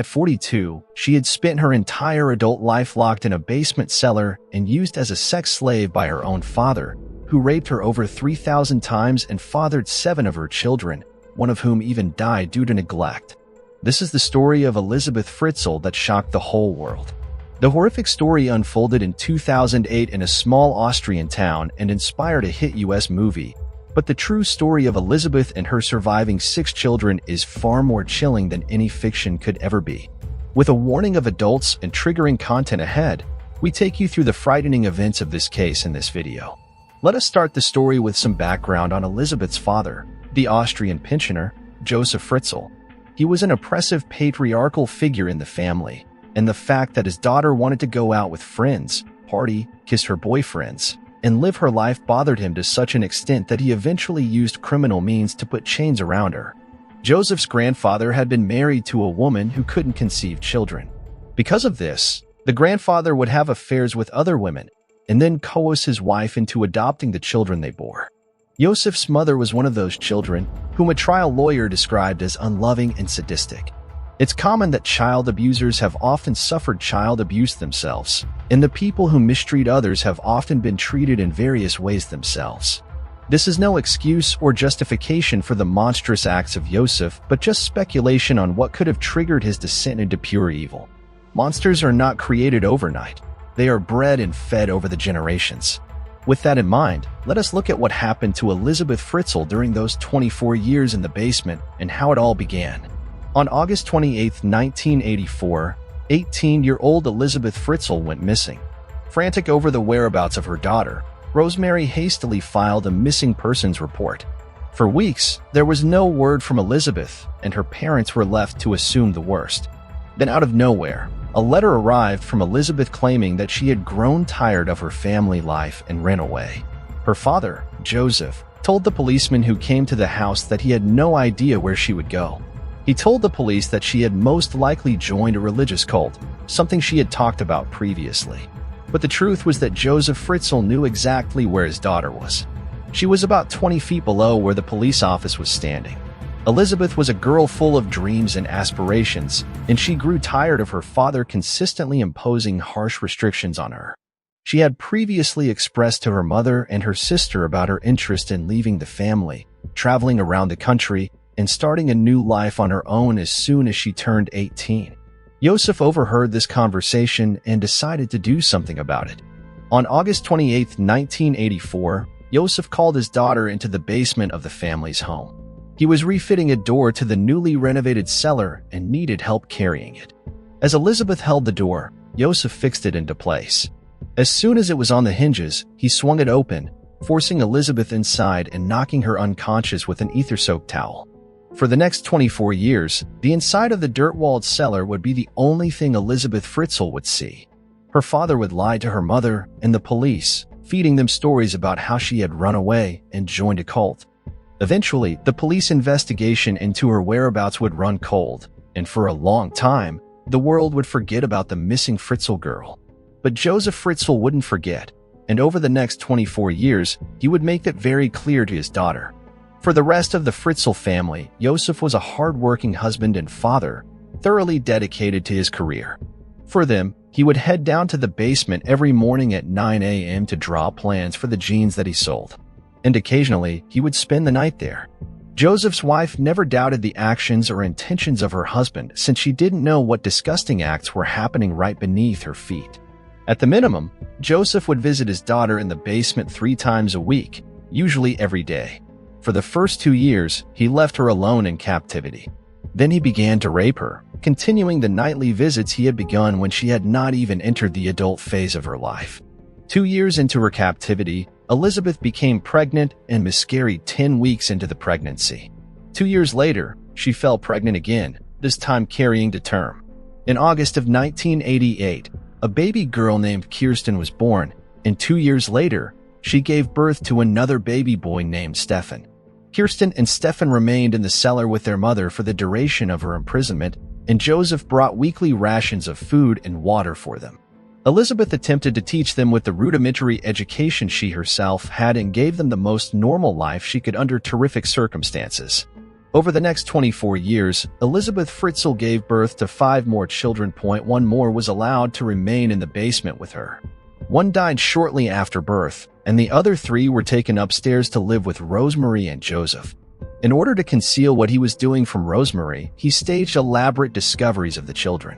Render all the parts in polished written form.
At 42, she had spent her entire adult life locked in a basement cellar and used as a sex slave by her own father, who raped her over 3,000 times and fathered 7 of her children, one of whom even died due to neglect. This is the story of Elizabeth Fritzl that shocked the whole world. The horrific story unfolded in 2008 in a small Austrian town and inspired a hit US movie, but the true story of Elizabeth and her surviving 6 children is far more chilling than any fiction could ever be. With a warning of adults and triggering content ahead, we take you through the frightening events of this case in this video. Let us start the story with some background on Elizabeth's father, the Austrian pensioner, Joseph Fritzl. He was an oppressive patriarchal figure in the family, and the fact that his daughter wanted to go out with friends, party, kiss her boyfriends, and live her life bothered him to such an extent that he eventually used criminal means to put chains around her. Joseph's grandfather had been married to a woman who couldn't conceive children. Because of this, the grandfather would have affairs with other women, and then coerce his wife into adopting the children they bore. Joseph's mother was one of those children, whom a trial lawyer described as unloving and sadistic. It's common that child abusers have often suffered child abuse themselves, and the people who mistreat others have often been treated in various ways themselves. This is no excuse or justification for the monstrous acts of Joseph, but just speculation on what could have triggered his descent into pure evil. Monsters are not created overnight. They are bred and fed over the generations. With that in mind, let us look at what happened to Elizabeth Fritzl during those 24 years in the basement and how it all began. On August 28, 1984, 18-year-old Elizabeth Fritzl went missing. Frantic over the whereabouts of her daughter, Rosemary hastily filed a missing persons report. For weeks, there was no word from Elizabeth, and her parents were left to assume the worst. Then out of nowhere, a letter arrived from Elizabeth claiming that she had grown tired of her family life and ran away. Her father, Joseph, told the policeman who came to the house that he had no idea where she would go. He told the police that she had most likely joined a religious cult, something she had talked about previously. But the truth was that Joseph Fritzl knew exactly where his daughter was. She was about 20 feet below where the police office was standing. Elizabeth was a girl full of dreams and aspirations, and she grew tired of her father consistently imposing harsh restrictions on her. She had previously expressed to her mother and her sister about her interest in leaving the family, traveling around the country, and starting a new life on her own as soon as she turned 18. Joseph overheard this conversation and decided to do something about it. On August 28, 1984, Joseph called his daughter into the basement of the family's home. He was refitting a door to the newly renovated cellar and needed help carrying it. As Elizabeth held the door, Joseph fixed it into place. As soon as it was on the hinges, he swung it open, forcing Elizabeth inside and knocking her unconscious with an ether-soaked towel. For the next 24 years, the inside of the dirt-walled cellar would be the only thing Elizabeth Fritzl would see. Her father would lie to her mother and the police, feeding them stories about how she had run away and joined a cult. Eventually, the police investigation into her whereabouts would run cold, and for a long time, the world would forget about the missing Fritzl girl. But Joseph Fritzl wouldn't forget, and over the next 24 years, he would make that very clear to his daughter. For the rest of the Fritzl family, Joseph was a hard-working husband and father, thoroughly dedicated to his career. For them, he would head down to the basement every morning at 9 a.m. to draw plans for the jeans that he sold. And occasionally, he would spend the night there. Joseph's wife never doubted the actions or intentions of her husband since she didn't know what disgusting acts were happening right beneath her feet. At the minimum, Joseph would visit his daughter in the basement 3 times a week, usually every day. For the first 2 years, he left her alone in captivity. Then he began to rape her, continuing the nightly visits he had begun when she had not even entered the adult phase of her life. 2 years into her captivity, Elizabeth became pregnant and miscarried 10 weeks into the pregnancy. 2 years later, she fell pregnant again, this time carrying to term. In August of 1988, a baby girl named Kirsten was born, and 2 years later, she gave birth to another baby boy named Stefan. Kirsten and Stefan remained in the cellar with their mother for the duration of her imprisonment, and Joseph brought weekly rations of food and water for them. Elizabeth attempted to teach them with the rudimentary education she herself had and gave them the most normal life she could under terrific circumstances. Over the next 24 years, Elizabeth Fritzl gave birth to 5 more children. One more was allowed to remain in the basement with her. One died shortly after birth, and the other 3 were taken upstairs to live with Rosemary and Joseph. In order to conceal what he was doing from Rosemary, he staged elaborate discoveries of the children.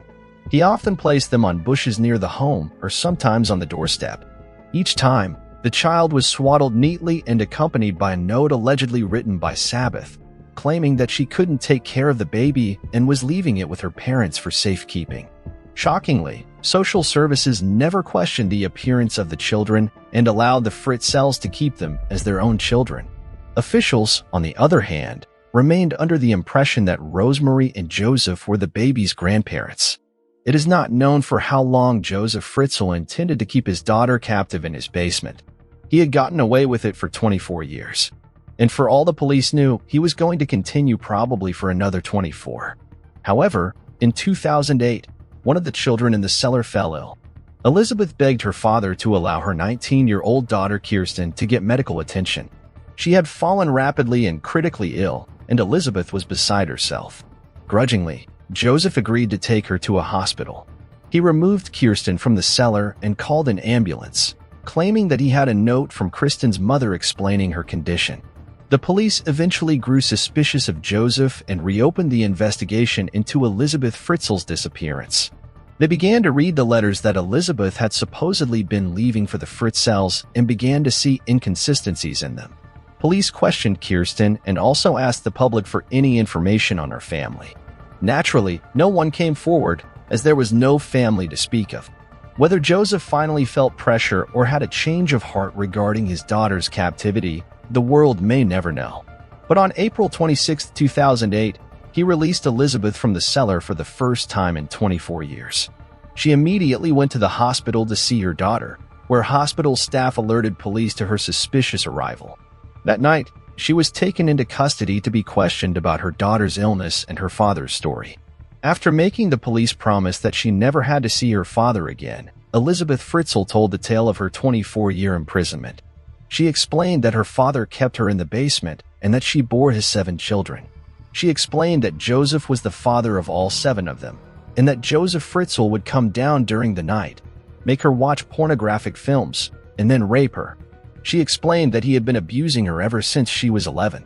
He often placed them on bushes near the home or sometimes on the doorstep. Each time, the child was swaddled neatly and accompanied by a note allegedly written by Sabbath, claiming that she couldn't take care of the baby and was leaving it with her parents for safekeeping. Shockingly, social services never questioned the appearance of the children and allowed the Fritzls to keep them as their own children. Officials, on the other hand, remained under the impression that Rosemary and Joseph were the baby's grandparents. It is not known for how long Joseph Fritzl intended to keep his daughter captive in his basement. He had gotten away with it for 24 years. And for all the police knew, he was going to continue probably for another 24. However, in 2008, one of the children in the cellar fell ill. Elizabeth begged her father to allow her 19-year-old daughter Kirsten to get medical attention. She had fallen rapidly and critically ill, and Elizabeth was beside herself. Grudgingly, Joseph agreed to take her to a hospital. He removed Kirsten from the cellar and called an ambulance, claiming that he had a note from Kirsten's mother explaining her condition. The police eventually grew suspicious of Joseph and reopened the investigation into Elizabeth Fritzl's disappearance. They began to read the letters that Elizabeth had supposedly been leaving for the Fritzls and began to see inconsistencies in them. Police questioned Kirsten and also asked the public for any information on her family. Naturally, no one came forward, as there was no family to speak of. Whether Joseph finally felt pressure or had a change of heart regarding his daughter's captivity, the world may never know. But on April 26, 2008, he released Elizabeth from the cellar for the first time in 24 years. She immediately went to the hospital to see her daughter, where hospital staff alerted police to her suspicious arrival. That night, she was taken into custody to be questioned about her daughter's illness and her father's story. After making the police promise that she never had to see her father again, Elizabeth Fritzl told the tale of her 24-year imprisonment. She explained that her father kept her in the basement and that she bore his 7 children. She explained that Joseph was the father of all 7 of them, and that Joseph Fritzl would come down during the night, make her watch pornographic films, and then rape her. She explained that he had been abusing her ever since she was 11.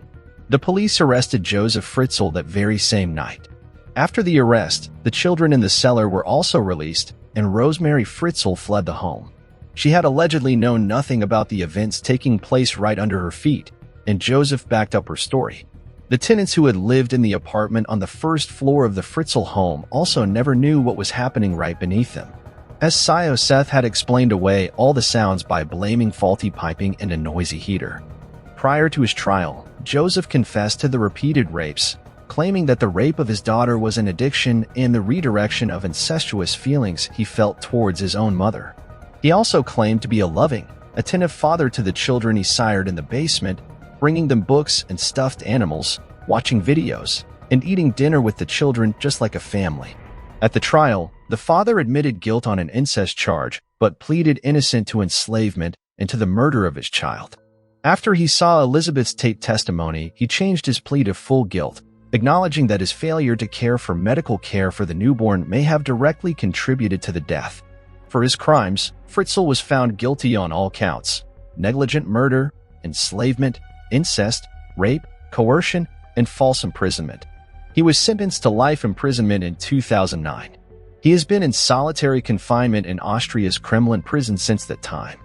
The police arrested Joseph Fritzl that very same night. After the arrest, the children in the cellar were also released, and Rosemary Fritzl fled the home. She had allegedly known nothing about the events taking place right under her feet, and Joseph backed up her story. The tenants who had lived in the apartment on the first floor of the Fritzl home also never knew what was happening right beneath them, as Seth had explained away all the sounds by blaming faulty piping and a noisy heater. Prior to his trial, Joseph confessed to the repeated rapes, claiming that the rape of his daughter was an addiction and the redirection of incestuous feelings he felt towards his own mother. He also claimed to be a loving, attentive father to the children he sired in the basement, bringing them books and stuffed animals, watching videos, and eating dinner with the children just like a family. At the trial, the father admitted guilt on an incest charge, but pleaded innocent to enslavement and to the murder of his child. After he saw Elizabeth's taped testimony, he changed his plea to full guilt, acknowledging that his failure to care for medical care for the newborn may have directly contributed to the death. For his crimes, Fritzl was found guilty on all counts: negligent murder, enslavement, incest, rape, coercion, and false imprisonment. He was sentenced to life imprisonment in 2009. He has been in solitary confinement in Austria's Kremlin prison since that time.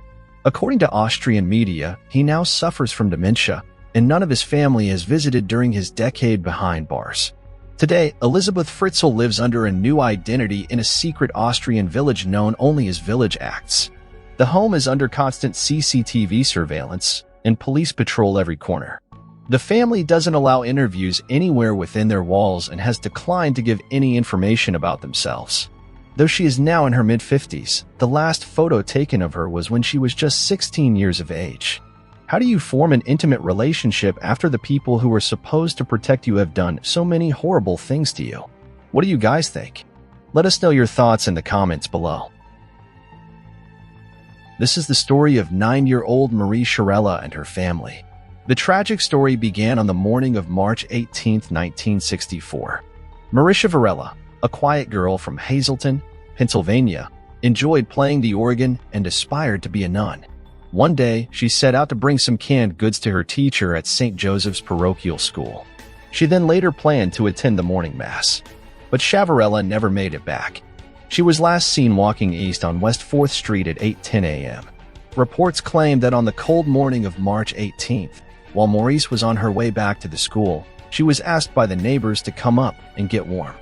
According to Austrian media, he now suffers from dementia, and none of his family has visited during his decade behind bars. Today, Elizabeth Fritzl lives under a new identity in a secret Austrian village known only as Village Acts. The home is under constant CCTV surveillance, and police patrol every corner. The family doesn't allow interviews anywhere within their walls and has declined to give any information about themselves. Though she is now in her mid-50s, the last photo taken of her was when she was just 16 years of age. How do you form an intimate relationship after the people who are supposed to protect you have done so many horrible things to you? What do you guys think? Let us know your thoughts in the comments below. This is the story of 9-year-old Marie Sharella and her family. The tragic story began on the morning of March 18, 1964. Marisha Varela, a quiet girl from Hazleton, Pennsylvania, enjoyed playing the organ and aspired to be a nun. One day, she set out to bring some canned goods to her teacher at St. Joseph's Parochial School. She then later planned to attend the morning mass. But Shavarella never made it back. She was last seen walking east on West 4th Street at 8:10 a.m. Reports claim that on the cold morning of March 18th, while Maurice was on her way back to the school, she was asked by the neighbors to come up and get warm.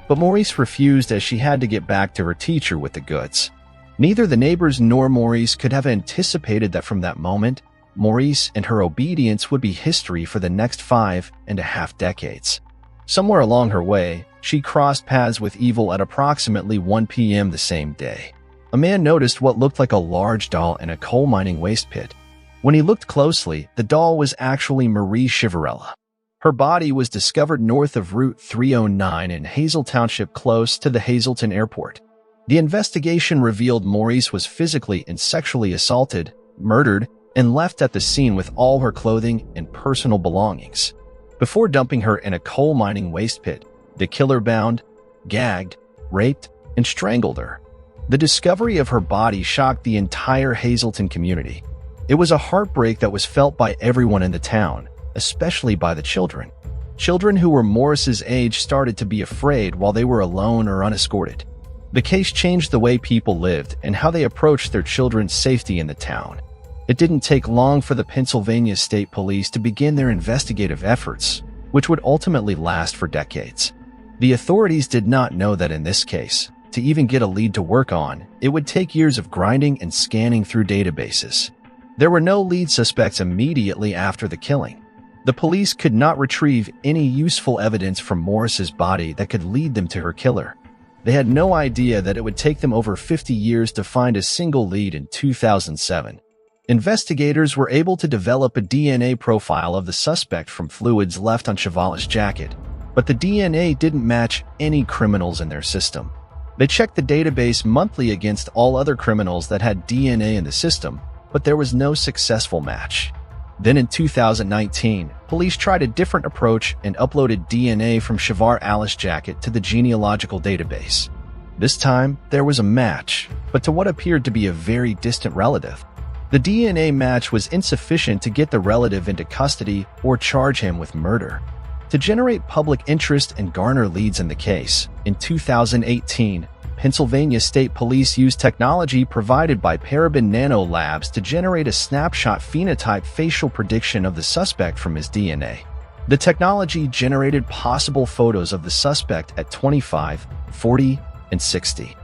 But Maurice refused as she had to get back to her teacher with the goods. Neither the neighbors nor Maurice could have anticipated that from that moment, Maurice and her obedience would be history for the next 5.5 decades. Somewhere along her way, she crossed paths with evil at approximately 1 p.m. the same day. A man noticed what looked like a large doll in a coal mining waste pit. When he looked closely, the doll was actually Marie Chivarella. Her body was discovered north of Route 309 in Hazel Township close to the Hazleton Airport. The investigation revealed Maurice was physically and sexually assaulted, murdered, and left at the scene with all her clothing and personal belongings. Before dumping her in a coal mining waste pit, the killer bound, gagged, raped, and strangled her. The discovery of her body shocked the entire Hazleton community. It was a heartbreak that was felt by everyone in the town, especially by the children. Children who were Morris's age started to be afraid while they were alone or unescorted. The case changed the way people lived and how they approached their children's safety in the town. It didn't take long for the Pennsylvania State Police to begin their investigative efforts, which would ultimately last for decades. The authorities did not know that in this case, to even get a lead to work on, it would take years of grinding and scanning through databases. There were no lead suspects immediately after the killing. The police could not retrieve any useful evidence from Morris's body that could lead them to her killer. They had no idea that it would take them over 50 years to find a single lead in 2007. Investigators were able to develop a DNA profile of the suspect from fluids left on Chiavale's jacket, but the DNA didn't match any criminals in their system. They checked the database monthly against all other criminals that had DNA in the system, but there was no successful match. Then in 2019, police tried a different approach and uploaded DNA from Shavar Alice's jacket to the genealogical database. This time, there was a match, but to what appeared to be a very distant relative. The DNA match was insufficient to get the relative into custody or charge him with murder. To generate public interest and garner leads in the case, in 2018, Pennsylvania State Police used technology provided by Parabon Nano Labs to generate a snapshot phenotype facial prediction of the suspect from his DNA. The technology generated possible photos of the suspect at 25, 40, and 60.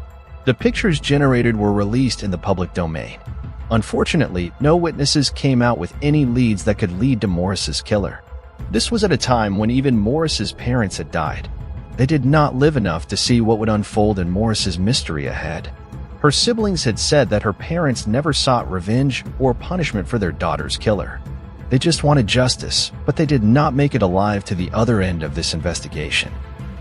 The pictures generated were released in the public domain. Unfortunately, no witnesses came out with any leads that could lead to Morris's killer. This was at a time when even Morris's parents had died. They did not live enough to see what would unfold in Morris's mystery ahead. Her siblings had said that her parents never sought revenge or punishment for their daughter's killer. They just wanted justice, but they did not make it alive to the other end of this investigation.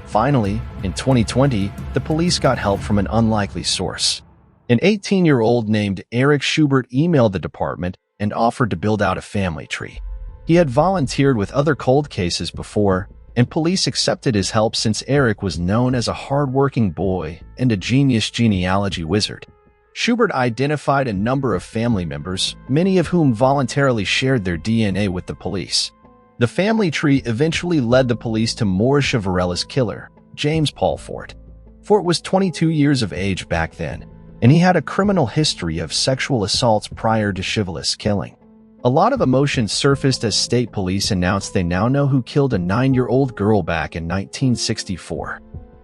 Finally, in 2020, the police got help from an unlikely source. An 18-year-old named Eric Schubert emailed the department and offered to build out a family tree. He had volunteered with other cold cases before, and police accepted his help since Eric was known as a hard-working boy and a genius genealogy wizard. Schubert identified a number of family members, many of whom voluntarily shared their DNA with the police. The family tree eventually led the police to Maurice Chiavarella's killer, James Paul Fort. Fort was 22 years of age back then, and he had a criminal history of sexual assaults prior to Chiavale's killing. A lot of emotion surfaced as state police announced they now know who killed a 9-year-old girl back in 1964.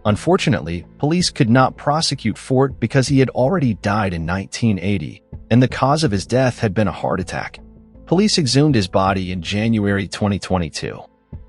Unfortunately, police could not prosecute Fort because he had already died in 1980, and the cause of his death had been a heart attack. Police exhumed his body in January 2022.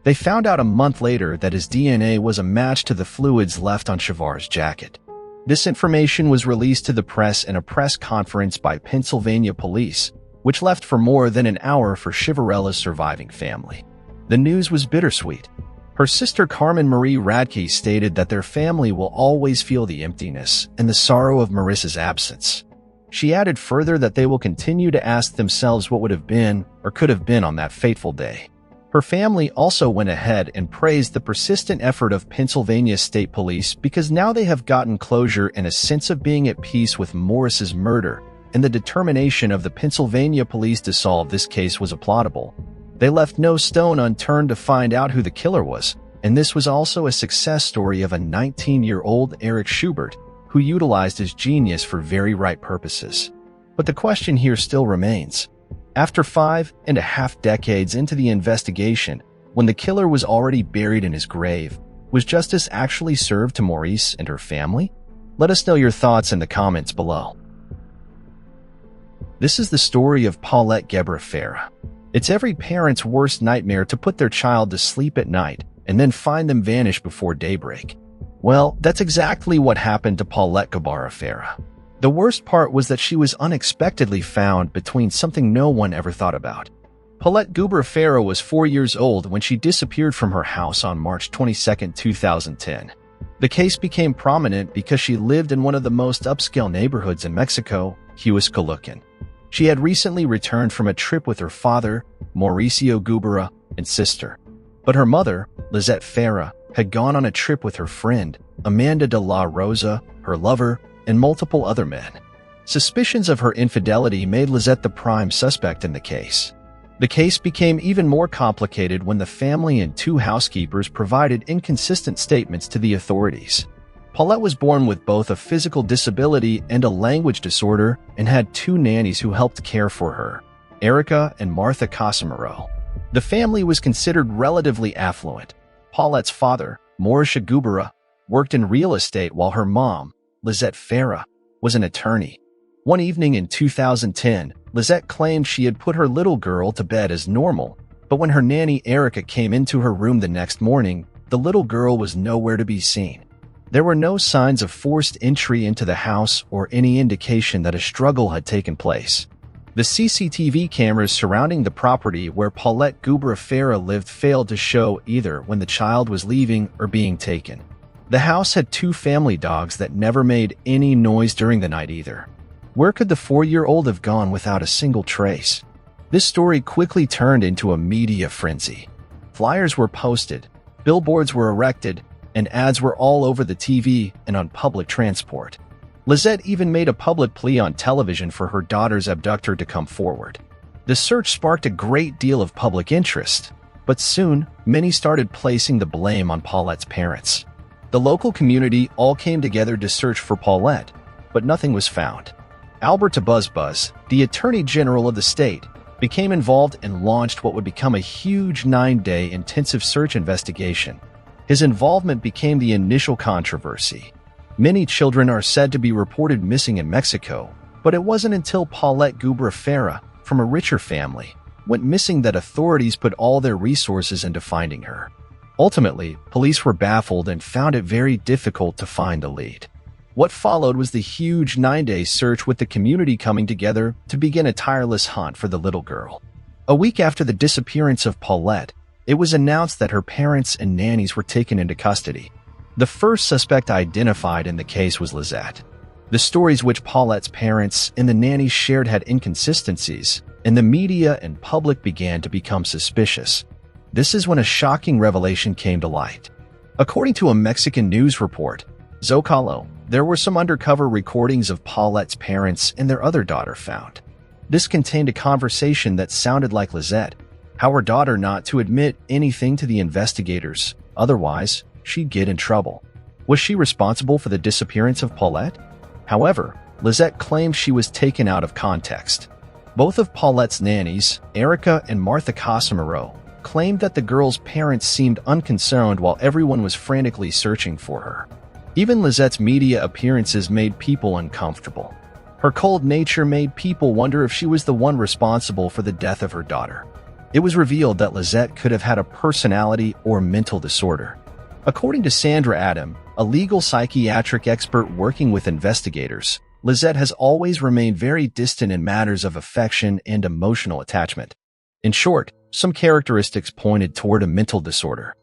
They found out a month later that his DNA was a match to the fluids left on Chiavar's jacket. This information was released to the press in a press conference by Pennsylvania police, which left for more than an hour for Chiavarella's surviving family. The news was bittersweet. Her sister Carmen Marie Radke stated that their family will always feel the emptiness and the sorrow of Marissa's absence. She added further that they will continue to ask themselves what would have been or could have been on that fateful day. Her family also went ahead and praised the persistent effort of Pennsylvania State Police because now they have gotten closure and a sense of being at peace with Morris's murder, and the determination of the Pennsylvania police to solve this case was applaudable. They left no stone unturned to find out who the killer was, and this was also a success story of a 19-year-old Eric Schubert who utilized his genius for very right purposes. But the question here still remains. After 5.5 decades into the investigation, when the killer was already buried in his grave, was justice actually served to Maurice and her family? Let us know your thoughts in the comments below. This is the story of Paulette Gebra Farah. It's every parent's worst nightmare to put their child to sleep at night and then find them vanish before daybreak. Well, that's exactly what happened to Paulette Gebra Farah. The worst part was that she was unexpectedly found between something no one ever thought about. Paulette Gebra Farah was 4 years old when she disappeared from her house on March 22, 2010. The case became prominent because she lived in one of the most upscale neighborhoods in Mexico, Huixquilucan. She had recently returned from a trip with her father, Mauricio Gebra, and sister. But her mother, Lizette Farah, had gone on a trip with her friend, Amanda de la Rosa, her lover, and multiple other men. Suspicions of her infidelity made Lizette the prime suspect in the case. The case became even more complicated when the family and 2 housekeepers provided inconsistent statements to the authorities. Paulette was born with both a physical disability and a language disorder and had 2 nannies who helped care for her, Erica and Martha Casimiro. The family was considered relatively affluent. Paulette's father, Maurice Gebra, worked in real estate while her mom, Lizette Farah, was an attorney. One evening in 2010, Lizette claimed she had put her little girl to bed as normal, but when her nanny Erica came into her room the next morning, the little girl was nowhere to be seen. There were no signs of forced entry into the house or any indication that a struggle had taken place. The CCTV cameras surrounding the property where Paulette Gebra Farah lived failed to show either when the child was leaving or being taken. The house had 2 family dogs that never made any noise during the night either. Where could the 4-year-old have gone without a single trace? This story quickly turned into a media frenzy. Flyers were posted, billboards were erected, and ads were all over the TV and on public transport. Lizette even made a public plea on television for her daughter's abductor to come forward. The search sparked a great deal of public interest, but soon, many started placing the blame on Paulette's parents. The local community all came together to search for Paulette, but nothing was found. Albert Buzz, the Attorney General of the state, became involved and launched what would become a huge 9-day intensive search investigation. His involvement became the initial controversy. Many children are said to be reported missing in Mexico, but it wasn't until Paulette Gebra Farah, from a richer family, went missing that authorities put all their resources into finding her. Ultimately, police were baffled and found it very difficult to find a lead. What followed was the huge 9-day search, with the community coming together to begin a tireless hunt for the little girl. A week after the disappearance of Paulette, it was announced that her parents and nannies were taken into custody. The first suspect identified in the case was Lizette. The stories which Paulette's parents and the nannies shared had inconsistencies, and the media and public began to become suspicious. This is when a shocking revelation came to light. According to a Mexican news report, Zocalo, there were some undercover recordings of Paulette's parents and their other daughter found. This contained a conversation that sounded like Lizette, how her daughter not to admit anything to the investigators, otherwise she'd get in trouble. Was she responsible for the disappearance of Paulette? However, Lizette claimed she was taken out of context. Both of Paulette's nannies, Erica and Martha Casimiro, claimed that the girl's parents seemed unconcerned while everyone was frantically searching for her. Even Lizette's media appearances made people uncomfortable. Her cold nature made people wonder if she was the one responsible for the death of her daughter. It was revealed that Lizette could have had a personality or mental disorder. According to Sandra Adam, a legal psychiatric expert working with investigators, Lizette has always remained very distant in matters of affection and emotional attachment. In short, some characteristics pointed toward a mental disorder.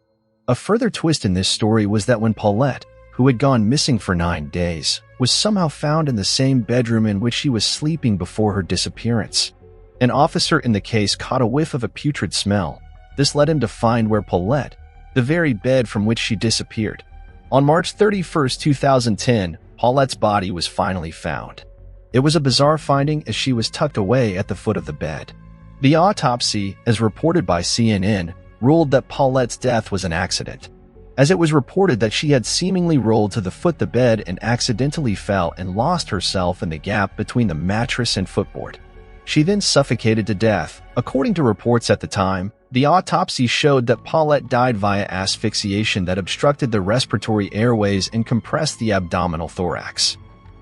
A further twist in this story was that when Paulette, who had gone missing for 9 days, was somehow found in the same bedroom in which she was sleeping before her disappearance. An officer in the case caught a whiff of a putrid smell. This led him to find where Paulette, the very bed from which she disappeared. On March 31, 2010, Paulette's body was finally found. It was a bizarre finding as she was tucked away at the foot of the bed. The autopsy, as reported by CNN, ruled that Paulette's death was an accident, as it was reported that she had seemingly rolled to the foot of the bed and accidentally fell and lost herself in the gap between the mattress and footboard. She then suffocated to death. According to reports at the time, the autopsy showed that Paulette died via asphyxiation that obstructed the respiratory airways and compressed the abdominal thorax.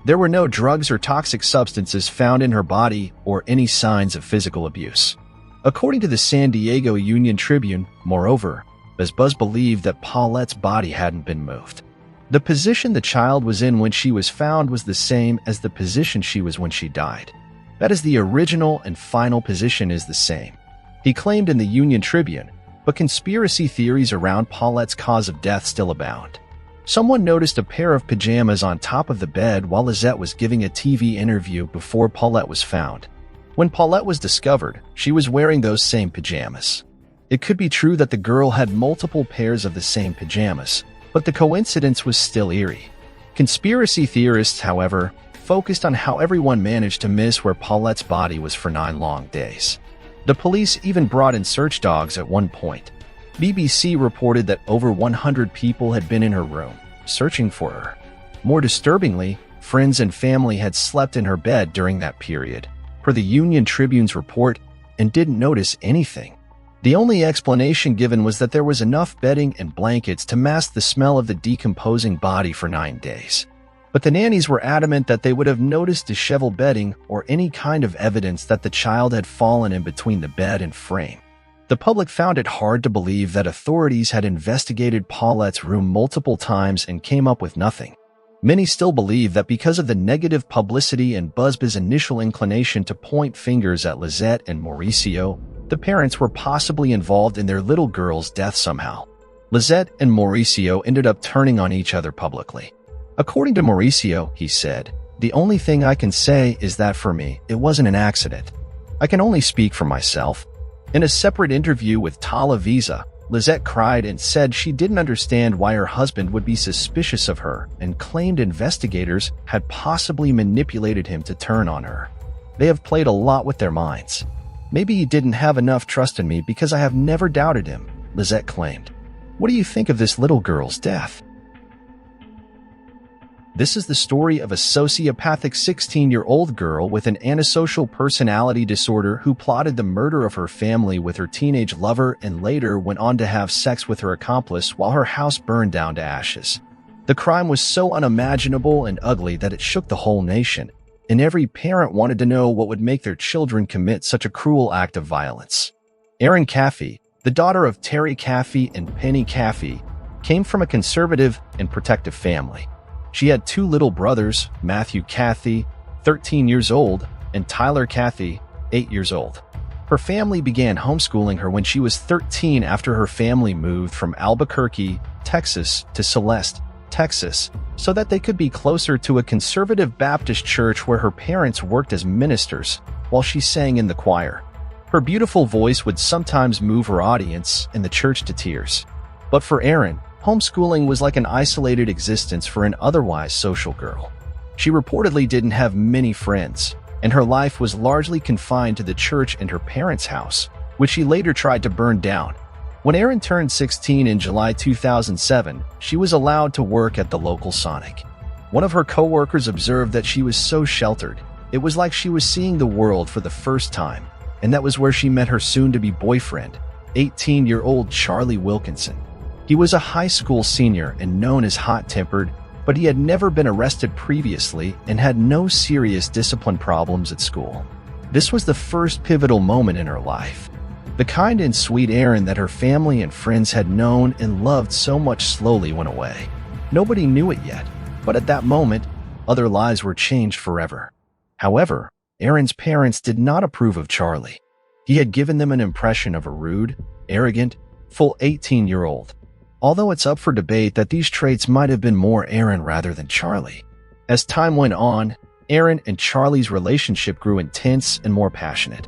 There were no drugs or toxic substances found in her body or any signs of physical abuse. According to the San Diego Union Tribune, moreover, Buzz believed that Paulette's body hadn't been moved. The position the child was in when she was found was the same as the position she was when she died. That is, the original and final position is the same, he claimed in the Union Tribune, but conspiracy theories around Paulette's cause of death still abound. Someone noticed a pair of pajamas on top of the bed while Lizette was giving a TV interview before Paulette was found. When Paulette was discovered, she was wearing those same pajamas. It could be true that the girl had multiple pairs of the same pajamas, but the coincidence was still eerie. Conspiracy theorists, however, focused on how everyone managed to miss where Paulette's body was for 9 long days. The police even brought in search dogs at one point. BBC reported that over 100 people had been in her room, searching for her. More disturbingly, friends and family had slept in her bed during that period, per the Union Tribune's report, and didn't notice anything. The only explanation given was that there was enough bedding and blankets to mask the smell of the decomposing body for 9 days. But the nannies were adamant that they would have noticed disheveled bedding or any kind of evidence that the child had fallen in between the bed and frame. The public found it hard to believe that authorities had investigated Paulette's room multiple times and came up with nothing. Many still believe that because of the negative publicity and Buzz's initial inclination to point fingers at Lizette and Mauricio, the parents were possibly involved in their little girl's death somehow. Lizette and Mauricio ended up turning on each other publicly. According to Mauricio, he said, "The only thing I can say is that for me, it wasn't an accident. I can only speak for myself." In a separate interview with Televisa, Lizette cried and said she didn't understand why her husband would be suspicious of her and claimed investigators had possibly manipulated him to turn on her. "They have played a lot with their minds. Maybe he didn't have enough trust in me because I have never doubted him," Lizette claimed. What do you think of this little girl's death? This is the story of a sociopathic 16-year-old girl with an antisocial personality disorder who plotted the murder of her family with her teenage lover and later went on to have sex with her accomplice while her house burned down to ashes. The crime was so unimaginable and ugly that it shook the whole nation, and every parent wanted to know what would make their children commit such a cruel act of violence. Erin Caffey, the daughter of Terry Caffey and Penny Caffey, came from a conservative and protective family. She had 2 little brothers, Matthew Caffey, 13 years old, and Tyler Caffey, 8 years old. Her family began homeschooling her when she was 13 after her family moved from Albuquerque, Texas to Celeste, Texas, so that they could be closer to a conservative Baptist church where her parents worked as ministers while she sang in the choir. Her beautiful voice would sometimes move her audience and the church to tears. But for Erin, homeschooling was like an isolated existence for an otherwise social girl. She reportedly didn't have many friends, and her life was largely confined to the church and her parents' house, which she later tried to burn down. When Erin turned 16 in July 2007, she was allowed to work at the local Sonic. One of her co-workers observed that she was so sheltered, it was like she was seeing the world for the first time, and that was where she met her soon-to-be boyfriend, 18-year-old Charlie Wilkinson. He was a high school senior and known as hot-tempered, but he had never been arrested previously and had no serious discipline problems at school. This was the first pivotal moment in her life. The kind and sweet Erin that her family and friends had known and loved so much slowly went away. Nobody knew it yet, but at that moment, other lives were changed forever. However, Erin's parents did not approve of Charlie. He had given them an impression of a rude, arrogant, full 18-year-old. although it's up for debate that these traits might have been more Aaron rather than Charlie. As time went on, Aaron and Charlie's relationship grew intense and more passionate.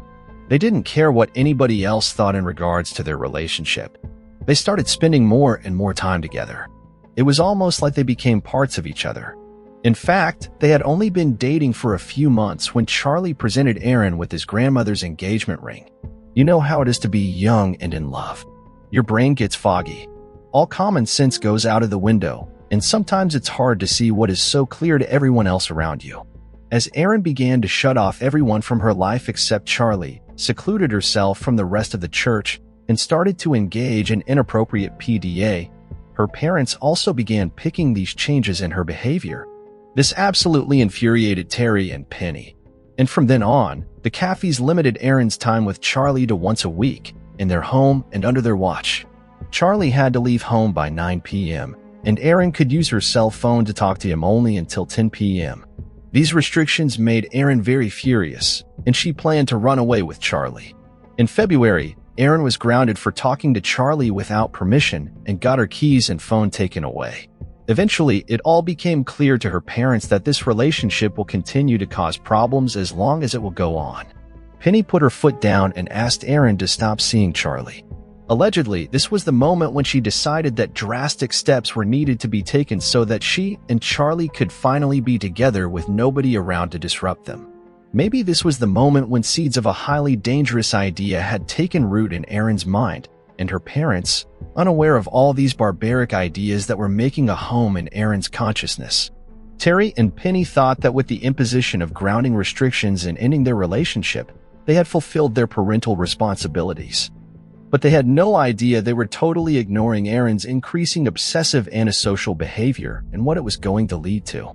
They didn't care what anybody else thought in regards to their relationship. They started spending more and more time together. It was almost like they became parts of each other. In fact, they had only been dating for a few months when Charlie presented Aaron with his grandmother's engagement ring. You know how it is to be young and in love. Your brain gets foggy. All common sense goes out of the window, and sometimes it's hard to see what is so clear to everyone else around you. As Aaron began to shut off everyone from her life except Charlie, secluded herself from the rest of the church, and started to engage in inappropriate PDA, her parents also began picking these changes in her behavior. This absolutely infuriated Terry and Penny. And from then on, the Caffeys limited Aaron's time with Charlie to once a week, in their home and under their watch. Charlie had to leave home by 9 p.m., and Aaron could use her cell phone to talk to him only until 10 p.m. These restrictions made Aaron very furious, and she planned to run away with Charlie. In February, Aaron was grounded for talking to Charlie without permission and got her keys and phone taken away. Eventually, it all became clear to her parents that this relationship will continue to cause problems as long as it will go on. Penny put her foot down and asked Aaron to stop seeing Charlie. Allegedly, this was the moment when she decided that drastic steps were needed to be taken so that she and Charlie could finally be together with nobody around to disrupt them. Maybe this was the moment when seeds of a highly dangerous idea had taken root in Aaron's mind, and her parents, unaware of all these barbaric ideas that were making a home in Aaron's consciousness. Terry and Penny thought that with the imposition of grounding restrictions and ending their relationship, they had fulfilled their parental responsibilities. But they had no idea they were totally ignoring Aaron's increasing obsessive antisocial behavior and what it was going to lead to.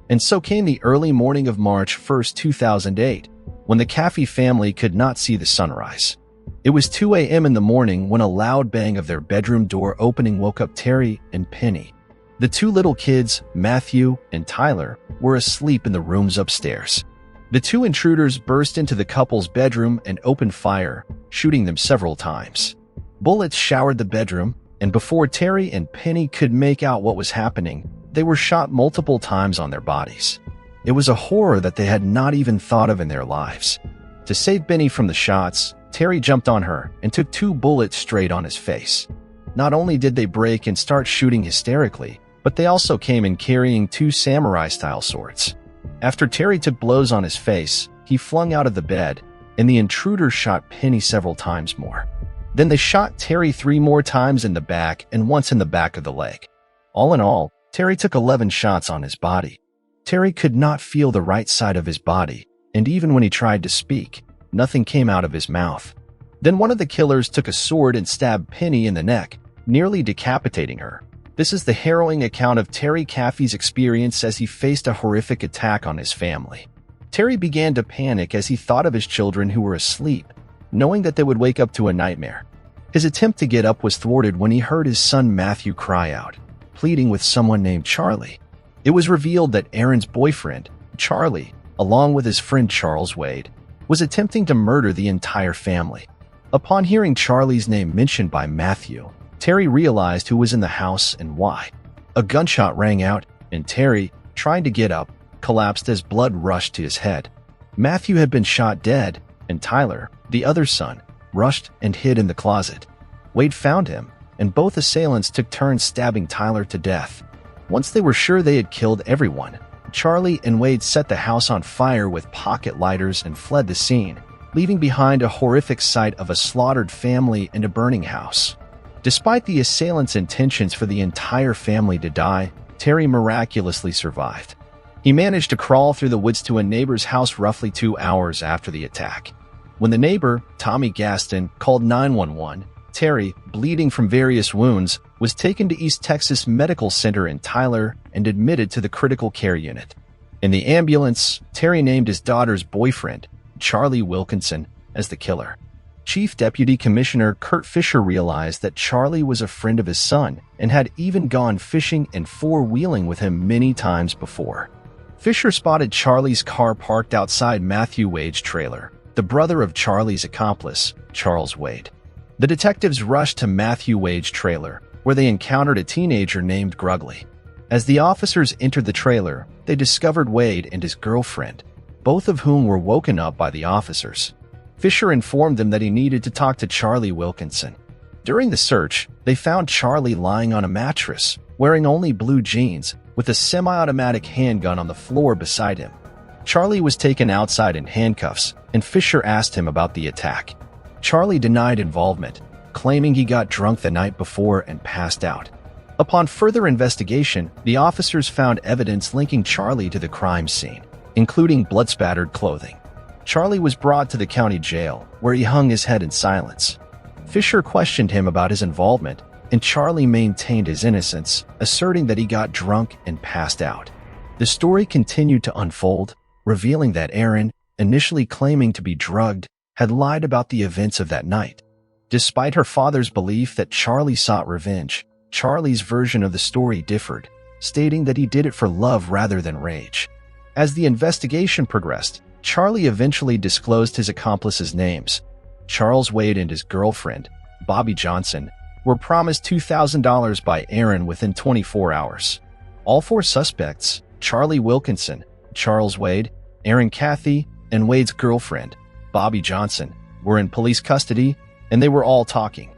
And so came the early morning of March 1st, 2008, when the Caffey family could not see the sunrise. It was 2 a.m. in the morning when a loud bang of their bedroom door opening woke up Terry and Penny. The two little kids, Matthew and Tyler, were asleep in the rooms upstairs. The two intruders burst into the couple's bedroom and opened fire, shooting them several times. Bullets showered the bedroom, and before Terry and Penny could make out what was happening, they were shot multiple times on their bodies. It was a horror that they had not even thought of in their lives. To save Benny from the shots, Terry jumped on her and took 2 bullets straight on his face. Not only did they break and start shooting hysterically, but they also came in carrying 2 samurai-style swords. After Terry took blows on his face, he flung out of the bed, and the intruders shot Penny several times more. Then they shot Terry 3 more times in the back and once in the back of the leg. All in all, Terry took 11 shots on his body. Terry could not feel the right side of his body, and even when he tried to speak, nothing came out of his mouth. Then one of the killers took a sword and stabbed Penny in the neck, nearly decapitating her. This is the harrowing account of Terry Caffey's experience as he faced a horrific attack on his family. Terry began to panic as he thought of his children who were asleep, knowing that they would wake up to a nightmare. His attempt to get up was thwarted when he heard his son Matthew cry out, pleading with someone named Charlie. It was revealed that Aaron's boyfriend, Charlie, along with his friend Charles Wade, was attempting to murder the entire family. Upon hearing Charlie's name mentioned by Matthew, Terry realized who was in the house and why. A gunshot rang out, and Terry, trying to get up, collapsed as blood rushed to his head. Matthew had been shot dead, and Tyler, the other son, rushed and hid in the closet. Wade found him, and both assailants took turns stabbing Tyler to death. Once they were sure they had killed everyone, Charlie and Wade set the house on fire with pocket lighters and fled the scene, leaving behind a horrific sight of a slaughtered family and a burning house. Despite the assailants' intentions for the entire family to die, Terry miraculously survived. He managed to crawl through the woods to a neighbor's house roughly 2 hours after the attack. When the neighbor, Tommy Gaston, called 911, Terry, bleeding from various wounds, was taken to East Texas Medical Center in Tyler and admitted to the critical care unit. In the ambulance, Terry named his daughter's boyfriend, Charlie Wilkinson, as the killer. Chief Deputy Commissioner Kurt Fisher realized that Charlie was a friend of his son and had even gone fishing and four-wheeling with him many times before. Fisher spotted Charlie's car parked outside Matthew Wade's trailer, the brother of Charlie's accomplice, Charles Wade. The detectives rushed to Matthew Wade's trailer, where they encountered a teenager named Grugley. As the officers entered the trailer, they discovered Wade and his girlfriend, both of whom were woken up by the officers. Fisher informed them that he needed to talk to Charlie Wilkinson. During the search, they found Charlie lying on a mattress, wearing only blue jeans, with a semi-automatic handgun on the floor beside him. Charlie was taken outside in handcuffs, and Fisher asked him about the attack. Charlie denied involvement, claiming he got drunk the night before and passed out. Upon further investigation, the officers found evidence linking Charlie to the crime scene, including blood-spattered clothing. Charlie was brought to the county jail, where he hung his head in silence. Fisher questioned him about his involvement, and Charlie maintained his innocence, asserting that he got drunk and passed out. The story continued to unfold, revealing that Erin, initially claiming to be drugged, had lied about the events of that night. Despite her father's belief that Charlie sought revenge, Charlie's version of the story differed, stating that he did it for love rather than rage. As the investigation progressed, Charlie eventually disclosed his accomplices' names. Charles Wade and his girlfriend, Bobby Johnson, were promised $2,000 by Erin within 24 hours. All four suspects, Charlie Wilkinson, Charles Wade, Erin Cathy, and Wade's girlfriend, Bobby Johnson, were in police custody, and they were all talking.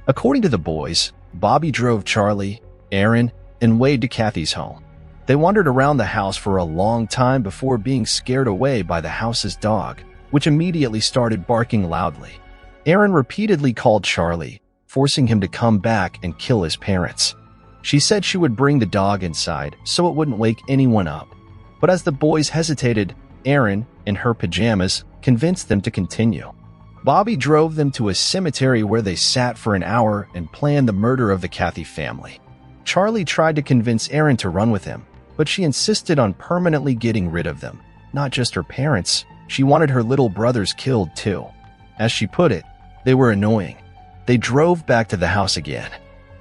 According to the boys, Bobby drove Charlie, Erin, and Wade to Cathy's home. They wandered around the house for a long time before being scared away by the house's dog, which immediately started barking loudly. Erin repeatedly called Charlie, forcing him to come back and kill his parents. She said she would bring the dog inside so it wouldn't wake anyone up. But as the boys hesitated, Erin, in her pajamas, convinced them to continue. Bobby drove them to a cemetery where they sat for an hour and planned the murder of the Cathy family. Charlie tried to convince Erin to run with him, but she insisted on permanently getting rid of them. Not just her parents, she wanted her little brothers killed too. As she put it, they were annoying. They drove back to the house again.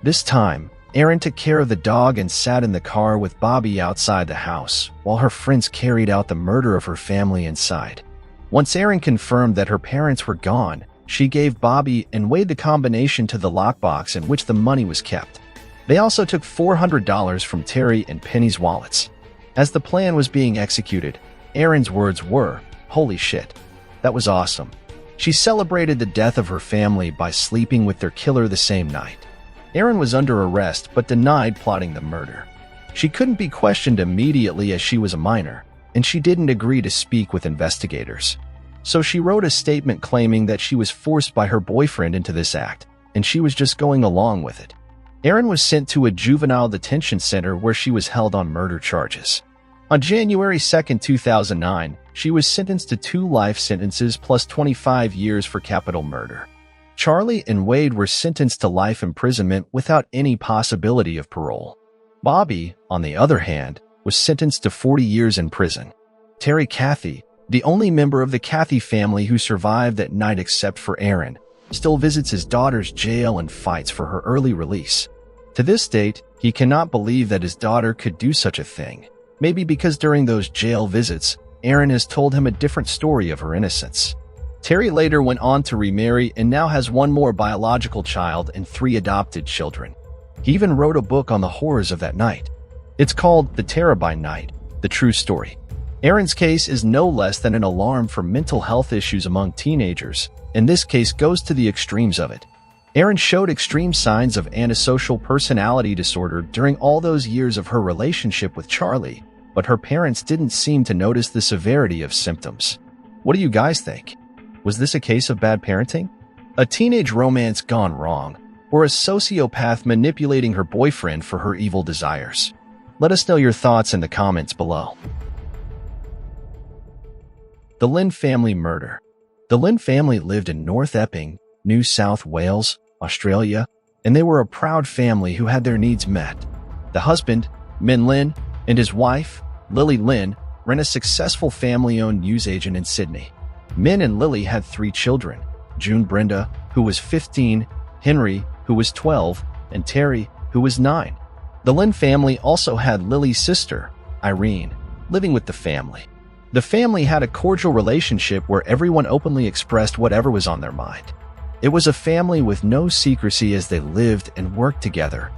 This time, Erin took care of the dog and sat in the car with Bobby outside the house, while her friends carried out the murder of her family inside. Once Erin confirmed that her parents were gone, she gave Bobby and Wade the combination to the lockbox in which the money was kept. They also took $400 from Terry and Penny's wallets. As the plan was being executed, Erin's words were, "Holy shit, that was awesome." She celebrated the death of her family by sleeping with their killer the same night. Erin was under arrest but denied plotting the murder. She couldn't be questioned immediately as she was a minor, and she didn't agree to speak with investigators. So she wrote a statement claiming that she was forced by her boyfriend into this act, and she was just going along with it. Erin was sent to a juvenile detention center where she was held on murder charges. On January 2, 2009, she was sentenced to 2 life sentences plus 25 years for capital murder. Charlie and Wade were sentenced to life imprisonment without any possibility of parole. Bobby, on the other hand, was sentenced to 40 years in prison. Terry Cathy, the only member of the Cathy family who survived that night except for Erin, still visits his daughter's jail and fights for her early release. To this date, he cannot believe that his daughter could do such a thing. Maybe because during those jail visits, Erin has told him a different story of her innocence. Terry later went on to remarry and now has 1 more biological child and 3 adopted children. He even wrote a book on the horrors of that night. It's called The Terribine Night, The True Story. Erin's case is no less than an alarm for mental health issues among teenagers, and this case goes to the extremes of it. Erin showed extreme signs of antisocial personality disorder during all those years of her relationship with Charlie, but her parents didn't seem to notice the severity of symptoms. What do you guys think? Was this a case of bad parenting? A teenage romance gone wrong? Or a sociopath manipulating her boyfriend for her evil desires? Let us know your thoughts in the comments below. The Lynn family murder. The Lynn family lived in North Epping, New South Wales, Australia, and they were a proud family who had their needs met. The husband, Min Lynn, and his wife, Lily Lynn, ran a successful family-owned newsagent in Sydney. Min and Lily had 3 children, June Brenda, who was 15, Henry, who was 12, and Terry, who was 9. The Lynn family also had Lily's sister, Irene, living with the family. The family had a cordial relationship where everyone openly expressed whatever was on their mind. It was a family with no secrecy as they lived and worked together,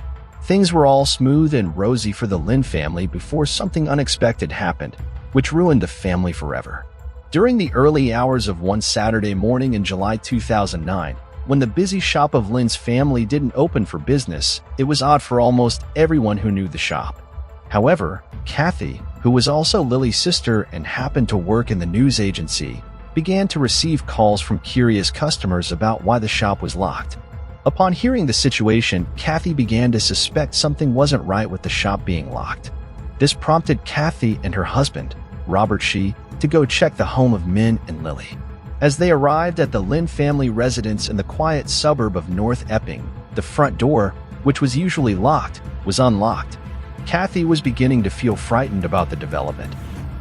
Things were all smooth and rosy for the Lin family before something unexpected happened, which ruined the family forever. During the early hours of one Saturday morning in July 2009, when the busy shop of Lin's family didn't open for business, it was odd for almost everyone who knew the shop. However, Kathy, who was also Lily's sister and happened to work in the news agency, began to receive calls from curious customers about why the shop was locked. Upon hearing the situation, Kathy began to suspect something wasn't right with the shop being locked. This prompted Kathy and her husband, Robert Shi, to go check the home of Min and Lily. As they arrived at the Lin family residence in the quiet suburb of North Epping, the front door, which was usually locked, was unlocked. Kathy was beginning to feel frightened about the development.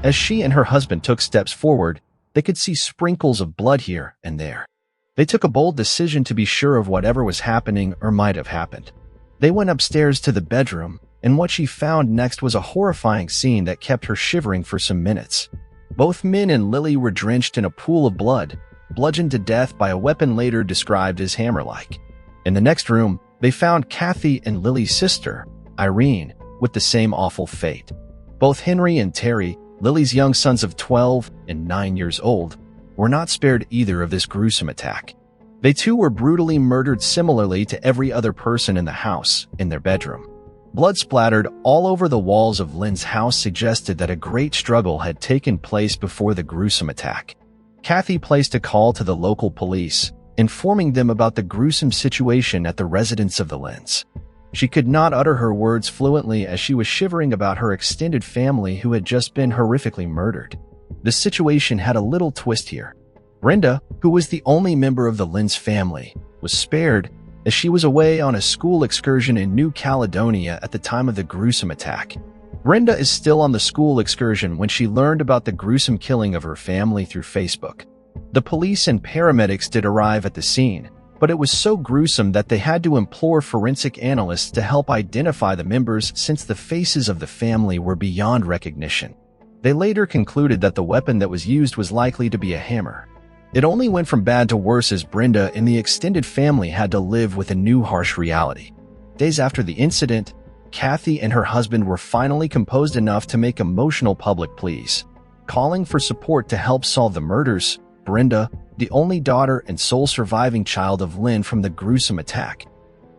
As she and her husband took steps forward, they could see sprinkles of blood here and there. They took a bold decision to be sure of whatever was happening or might have happened. They went upstairs to the bedroom, and what she found next was a horrifying scene that kept her shivering for some minutes. Both Min and Lily were drenched in a pool of blood, bludgeoned to death by a weapon later described as hammer-like. In the next room, they found Kathy and Lily's sister, Irene, with the same awful fate. Both Henry and Terry, Lily's young sons of 12 and 9 years old, were not spared either of this gruesome attack. They too were brutally murdered similarly to every other person in the house, in their bedroom. Blood splattered all over the walls of Lin's house suggested that a great struggle had taken place before the gruesome attack. Kathy placed a call to the local police, informing them about the gruesome situation at the residence of the Lins. She could not utter her words fluently as she was shivering about her extended family who had just been horrifically murdered. The situation had a little twist here. Brenda, who was the only member of the Lins family, was spared as she was away on a school excursion in New Caledonia at the time of the gruesome attack. Brenda is still on the school excursion when she learned about the gruesome killing of her family through Facebook. The police and paramedics did arrive at the scene, but it was so gruesome that they had to implore forensic analysts to help identify the members since the faces of the family were beyond recognition. They later concluded that the weapon that was used was likely to be a hammer. It only went from bad to worse as Brenda and the extended family had to live with a new harsh reality. Days after the incident, Kathy and her husband were finally composed enough to make emotional public pleas, calling for support to help solve the murders. Brenda, the only daughter and sole surviving child of Lin from the gruesome attack,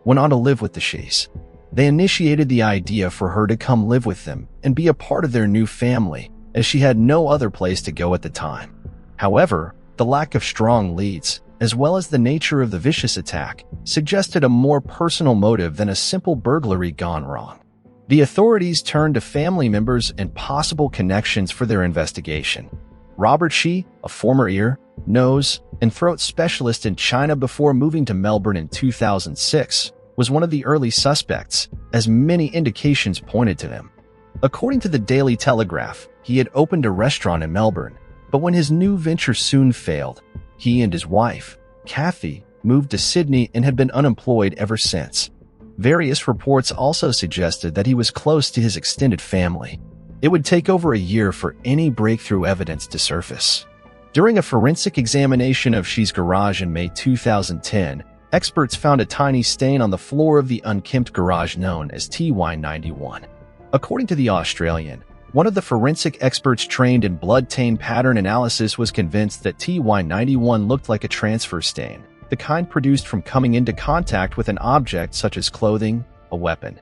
went on to live with the Shis. They initiated the idea for her to come live with them and be a part of their new family, as she had no other place to go at the time. However, the lack of strong leads, as well as the nature of the vicious attack, suggested a more personal motive than a simple burglary gone wrong. The authorities turned to family members and possible connections for their investigation. Robert Shi, a former ear, nose, and throat specialist in China before moving to Melbourne in 2006, was one of the early suspects, as many indications pointed to him. According to the Daily Telegraph, he had opened a restaurant in Melbourne, but when his new venture soon failed, he and his wife, Kathy, moved to Sydney and had been unemployed ever since. Various reports also suggested that he was close to his extended family. It would take over a year for any breakthrough evidence to surface. During a forensic examination of Shi's garage in May 2010, experts found a tiny stain on the floor of the unkempt garage known as TY91. According to The Australian, one of the forensic experts trained in blood-stain pattern analysis was convinced that TY91 looked like a transfer stain, the kind produced from coming into contact with an object such as clothing, a weapon,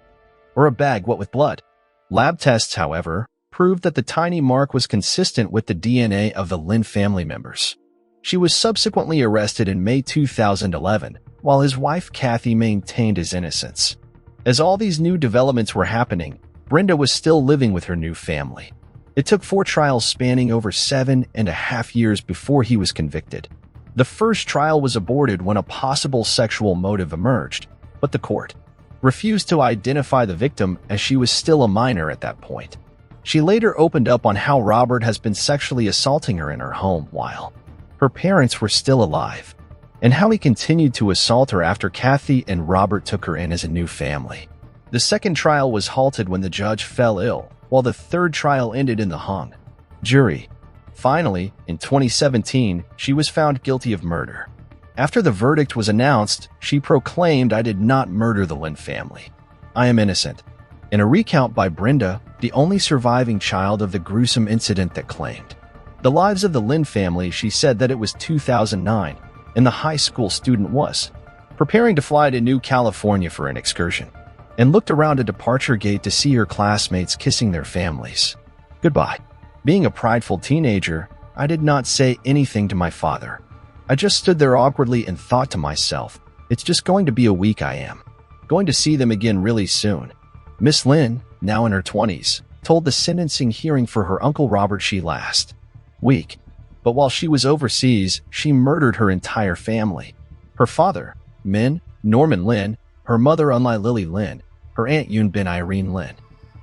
or a bag wet with blood. Lab tests, however, proved that the tiny mark was consistent with the DNA of the Lin family members. She was subsequently arrested in May 2011, while his wife Kathy maintained his innocence. As all these new developments were happening, Brenda was still living with her new family. It took 4 trials spanning over 7.5 years before he was convicted. The first trial was aborted when a possible sexual motive emerged, but the court refused to identify the victim as she was still a minor at that point. She later opened up on how Robert has been sexually assaulting her in her home while her parents were still alive, and how he continued to assault her after Kathy and Robert took her in as a new family. The second trial was halted when the judge fell ill, while the third trial ended in the hung jury. Finally, in 2017, she was found guilty of murder. After the verdict was announced, she proclaimed, "I did not murder the Lin family. I am innocent. In a recount by Brenda, the only surviving child of the gruesome incident that claimed the lives of the Lynn family, she said that it was 2009, and the high school student was preparing to fly to New California for an excursion, and looked around a departure gate to see her classmates kissing their families goodbye. Being a prideful teenager, I did not say anything to my father. I just stood there awkwardly and thought to myself, it's just going to be a week. I am going to see them again really soon. Miss Lynn, now in her 20s, told the sentencing hearing for her Uncle Robert she last week. But while she was overseas, she murdered her entire family. Her father, Norman Lynn, her mother, Lily Lynn, her aunt Yoon bin Irene Lynn,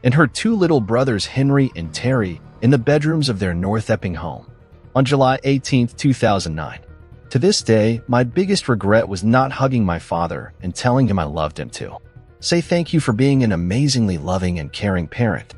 and her two little brothers Henry and Terry in the bedrooms of their North Epping home on July 18, 2009. To this day, my biggest regret was not hugging my father and telling him I loved him too. Say thank you for being an amazingly loving and caring parent.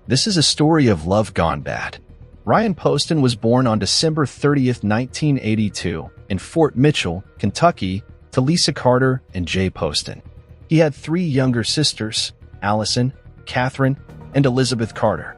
This is a story of love gone bad. Ryan Poston was born on December 30, 1982, in Fort Mitchell, Kentucky, to Lisa Carter and Jay Poston. He had three younger sisters, Allison, Catherine, and Elizabeth Carter.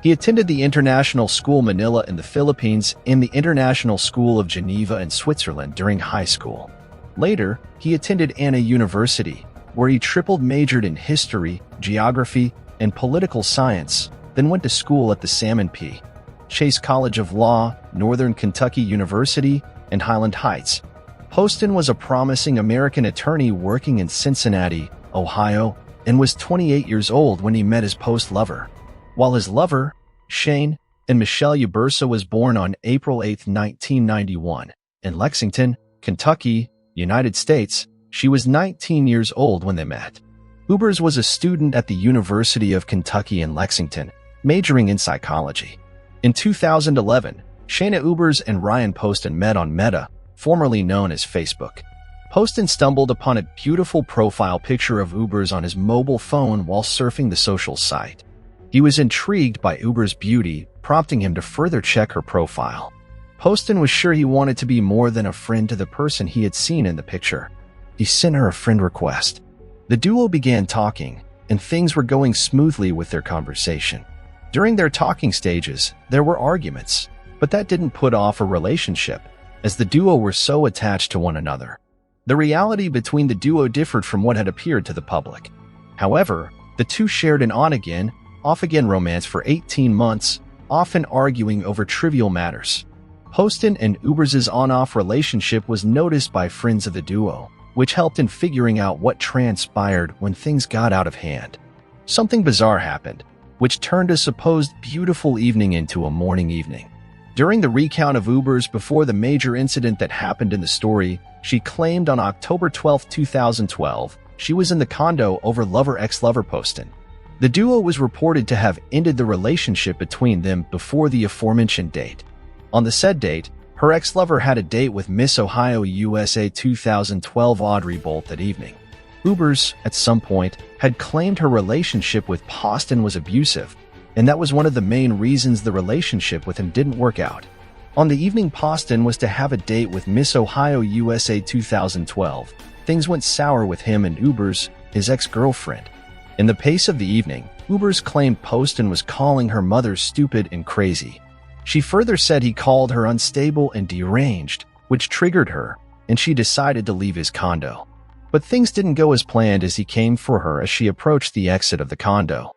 He attended the International School Manila in the Philippines and the International School of Geneva in Switzerland during high school. Later, he attended Anna University, where he triple majored in history, geography, and political science, then went to school at the Salmon P. Chase College of Law, Northern Kentucky University, and Highland Heights. Poston was a promising American attorney working in Cincinnati, Ohio, and was 28 years old when he met his post-lover. While his lover, Shane, and Michelle Ubersa was born on April 8, 1991, in Lexington, Kentucky, United States, she was 19 years old when they met. Ubers was a student at the University of Kentucky in Lexington, majoring in psychology. In 2011, Shayna Ubers and Ryan Poston met on Meta, formerly known as Facebook. Poston stumbled upon a beautiful profile picture of Ubers on his mobile phone while surfing the social site. He was intrigued by Ubers' beauty, prompting him to further check her profile. Poston was sure he wanted to be more than a friend to the person he had seen in the picture. He sent her a friend request. The duo began talking, and things were going smoothly with their conversation. During their talking stages, there were arguments, but that didn't put off a relationship, as the duo were so attached to one another. The reality between the duo differed from what had appeared to the public. However, the two shared an on-again, off-again romance for 18 months, often arguing over trivial matters. Poston and Ubers' on-off relationship was noticed by friends of the duo, which helped in figuring out what transpired when things got out of hand. Something bizarre happened, which turned a supposed beautiful evening into a mourning evening. During the recount of Ubers before the major incident that happened in the story, she claimed on October 12, 2012, she was in the condo over ex-lover Poston. The duo was reported to have ended the relationship between them before the aforementioned date. On the said date, her ex-lover had a date with Miss Ohio USA 2012 Audrey Bolt that evening. Ubers, at some point, had claimed her relationship with Poston was abusive, and that was one of the main reasons the relationship with him didn't work out. On the evening Poston was to have a date with Miss Ohio USA 2012, things went sour with him and Ubers, his ex-girlfriend. In the pace of the evening, Ubers claimed Poston was calling her mother stupid and crazy. She further said he called her unstable and deranged, which triggered her, and she decided to leave his condo. But things didn't go as planned as he came for her as she approached the exit of the condo.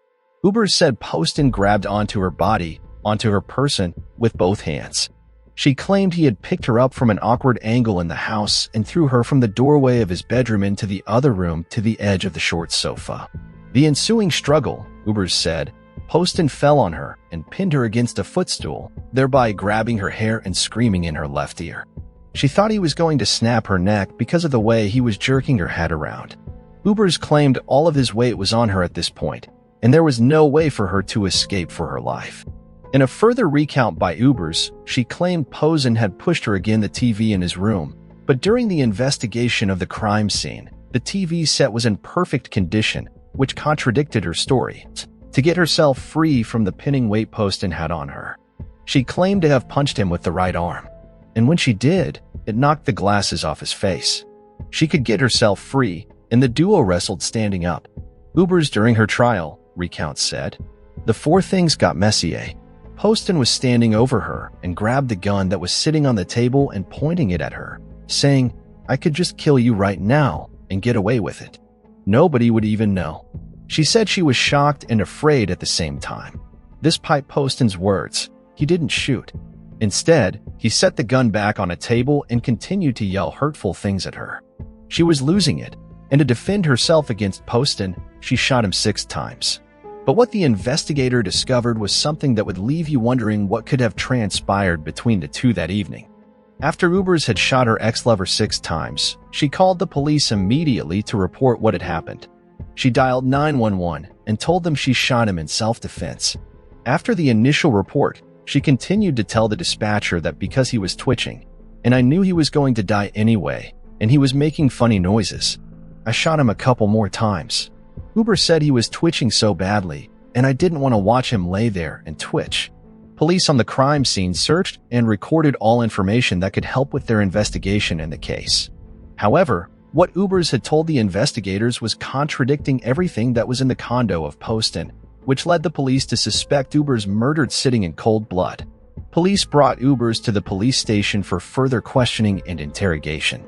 Ubers said Poston grabbed onto her body, onto her person, with both hands. She claimed he had picked her up from an awkward angle in the house and threw her from the doorway of his bedroom into the other room to the edge of the short sofa. The ensuing struggle, Ubers said, Poston fell on her and pinned her against a footstool, thereby grabbing her hair and screaming in her left ear. She thought he was going to snap her neck because of the way he was jerking her head around. Ubers claimed all of his weight was on her at this point, and there was no way for her to escape for her life. In a further recount by Ubers, she claimed Poston had pushed her against the TV in his room, but during the investigation of the crime scene, the TV set was in perfect condition, which contradicted her story. To get herself free from the pinning weight Poston had on her, she claimed to have punched him with the right arm, and when she did, it knocked the glasses off his face. She could get herself free, and the duo wrestled standing up. Ubers during her trial, recounts said. The four things got messy. Poston was standing over her and grabbed the gun that was sitting on the table and pointing it at her, saying, "I could just kill you right now and get away with it. Nobody would even know." She said she was shocked and afraid at the same time. This piped Poston's words. He didn't shoot. Instead, he set the gun back on a table and continued to yell hurtful things at her. She was losing it, and to defend herself against Poston, she shot him 6 times. But what the investigator discovered was something that would leave you wondering what could have transpired between the two that evening. After Ubers had shot her ex-lover 6 times, she called the police immediately to report what had happened. She dialed 911 and told them she shot him in self-defense. After the initial report, she continued to tell the dispatcher that because he was twitching, and I knew he was going to die anyway, and he was making funny noises, I shot him a couple more times. Uber said he was twitching so badly, and I didn't want to watch him lay there and twitch. Police on the crime scene searched and recorded all information that could help with their investigation in the case. However, what Ubers had told the investigators was contradicting everything that was in the condo of Poston, which led the police to suspect Ubers murdered sitting in cold blood. Police brought Ubers to the police station for further questioning and interrogation.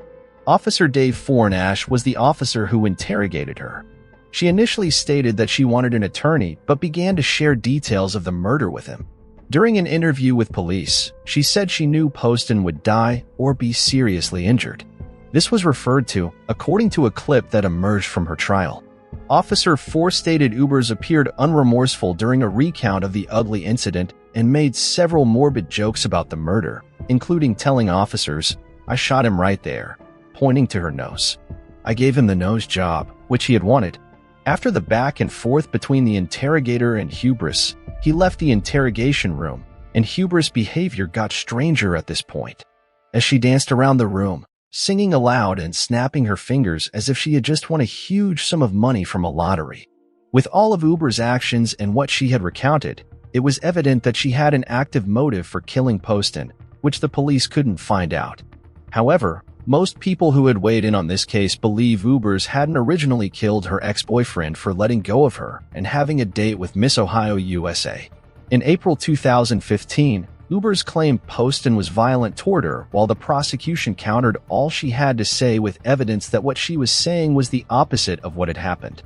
Officer Dave Fornash was the officer who interrogated her. She initially stated that she wanted an attorney, but began to share details of the murder with him. During an interview with police, she said she knew Poston would die or be seriously injured. This was referred to, according to a clip that emerged from her trial. Officer Four stated Ubers appeared unremorseful during a recount of the ugly incident and made several morbid jokes about the murder, including telling officers, "I shot him right there," pointing to her nose. "I gave him the nose job, which he had wanted." After the back and forth between the interrogator and Hubris, he left the interrogation room, and Hubris' behavior got stranger at this point. As she danced around the room, singing aloud and snapping her fingers as if she had just won a huge sum of money from a lottery. With all of Uber's actions and what she had recounted, it was evident that she had an active motive for killing Poston, which the police couldn't find out. However, most people who had weighed in on this case believe Ubers hadn't originally killed her ex-boyfriend for letting go of her and having a date with Miss Ohio USA. In April 2015, Ubers claimed Poston was violent toward her, while the prosecution countered all she had to say with evidence that what she was saying was the opposite of what had happened.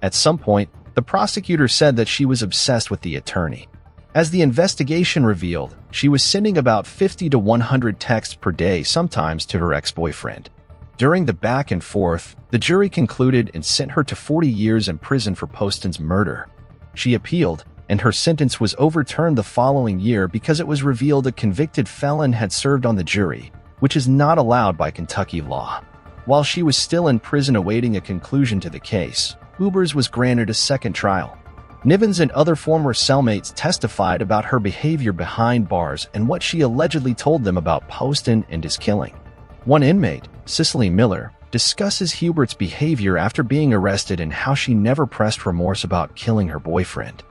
At some point, the prosecutor said that she was obsessed with the attorney. As the investigation revealed, she was sending about 50 to 100 texts per day, sometimes to her ex-boyfriend. During the back and forth, the jury concluded and sent her to 40 years in prison for Poston's murder. She appealed, and her sentence was overturned the following year because it was revealed a convicted felon had served on the jury, which is not allowed by Kentucky law. While she was still in prison awaiting a conclusion to the case, Ubers was granted a second trial. Nivens and other former cellmates testified about her behavior behind bars and what she allegedly told them about Poston and his killing. One inmate, Cicely Miller, discusses Hubert's behavior after being arrested and how she never pressed remorse about killing her boyfriend.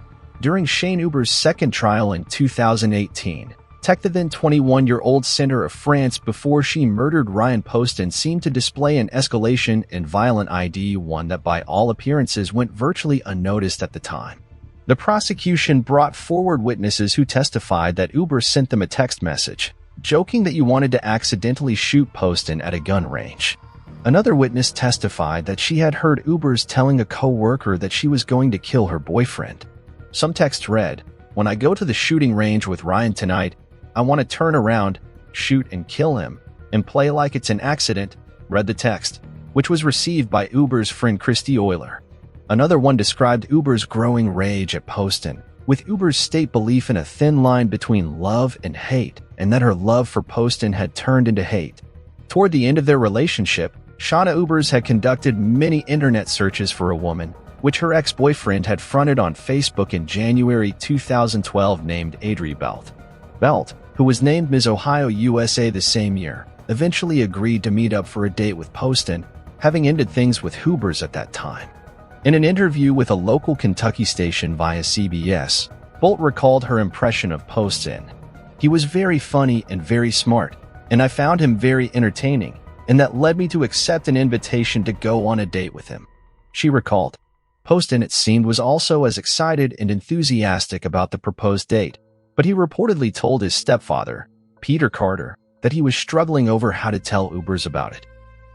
During Shane Uber's second trial in 2018, Tech, the then 21-year-old center of France before she murdered Ryan Poston, seemed to display an escalation in violent ID, one that by all appearances went virtually unnoticed at the time. The prosecution brought forward witnesses who testified that Uber sent them a text message, joking that you wanted to accidentally shoot Poston at a gun range. Another witness testified that she had heard Ubers telling a co-worker that she was going to kill her boyfriend. Some text read, "When I go to the shooting range with Ryan tonight, I want to turn around, shoot and kill him, and play like it's an accident," read the text, which was received by Uber's friend Christy Euler. Another one described Uber's growing rage at Poston, with Uber's state belief in a thin line between love and hate, and that her love for Poston had turned into hate. Toward the end of their relationship, Shauna Ubers had conducted many internet searches for a woman, which her ex-boyfriend had fronted on Facebook in January 2012, named Adri Belt. Belt, who was named Miss Ohio USA the same year, eventually agreed to meet up for a date with Poston, having ended things with Ubers at that time. In an interview with a local Kentucky station via CBS, Bolt recalled her impression of Poston. "He was very funny and very smart, and I found him very entertaining, and that led me to accept an invitation to go on a date with him," she recalled. Poston, it seemed, was also as excited and enthusiastic about the proposed date, but he reportedly told his stepfather, Peter Carter, that he was struggling over how to tell Ubers about it,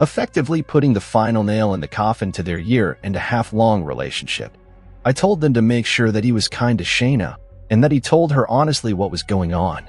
effectively putting the final nail in the coffin to their year-and-a-half-long relationship. "I told them to make sure that he was kind to Shayna, and that he told her honestly what was going on,"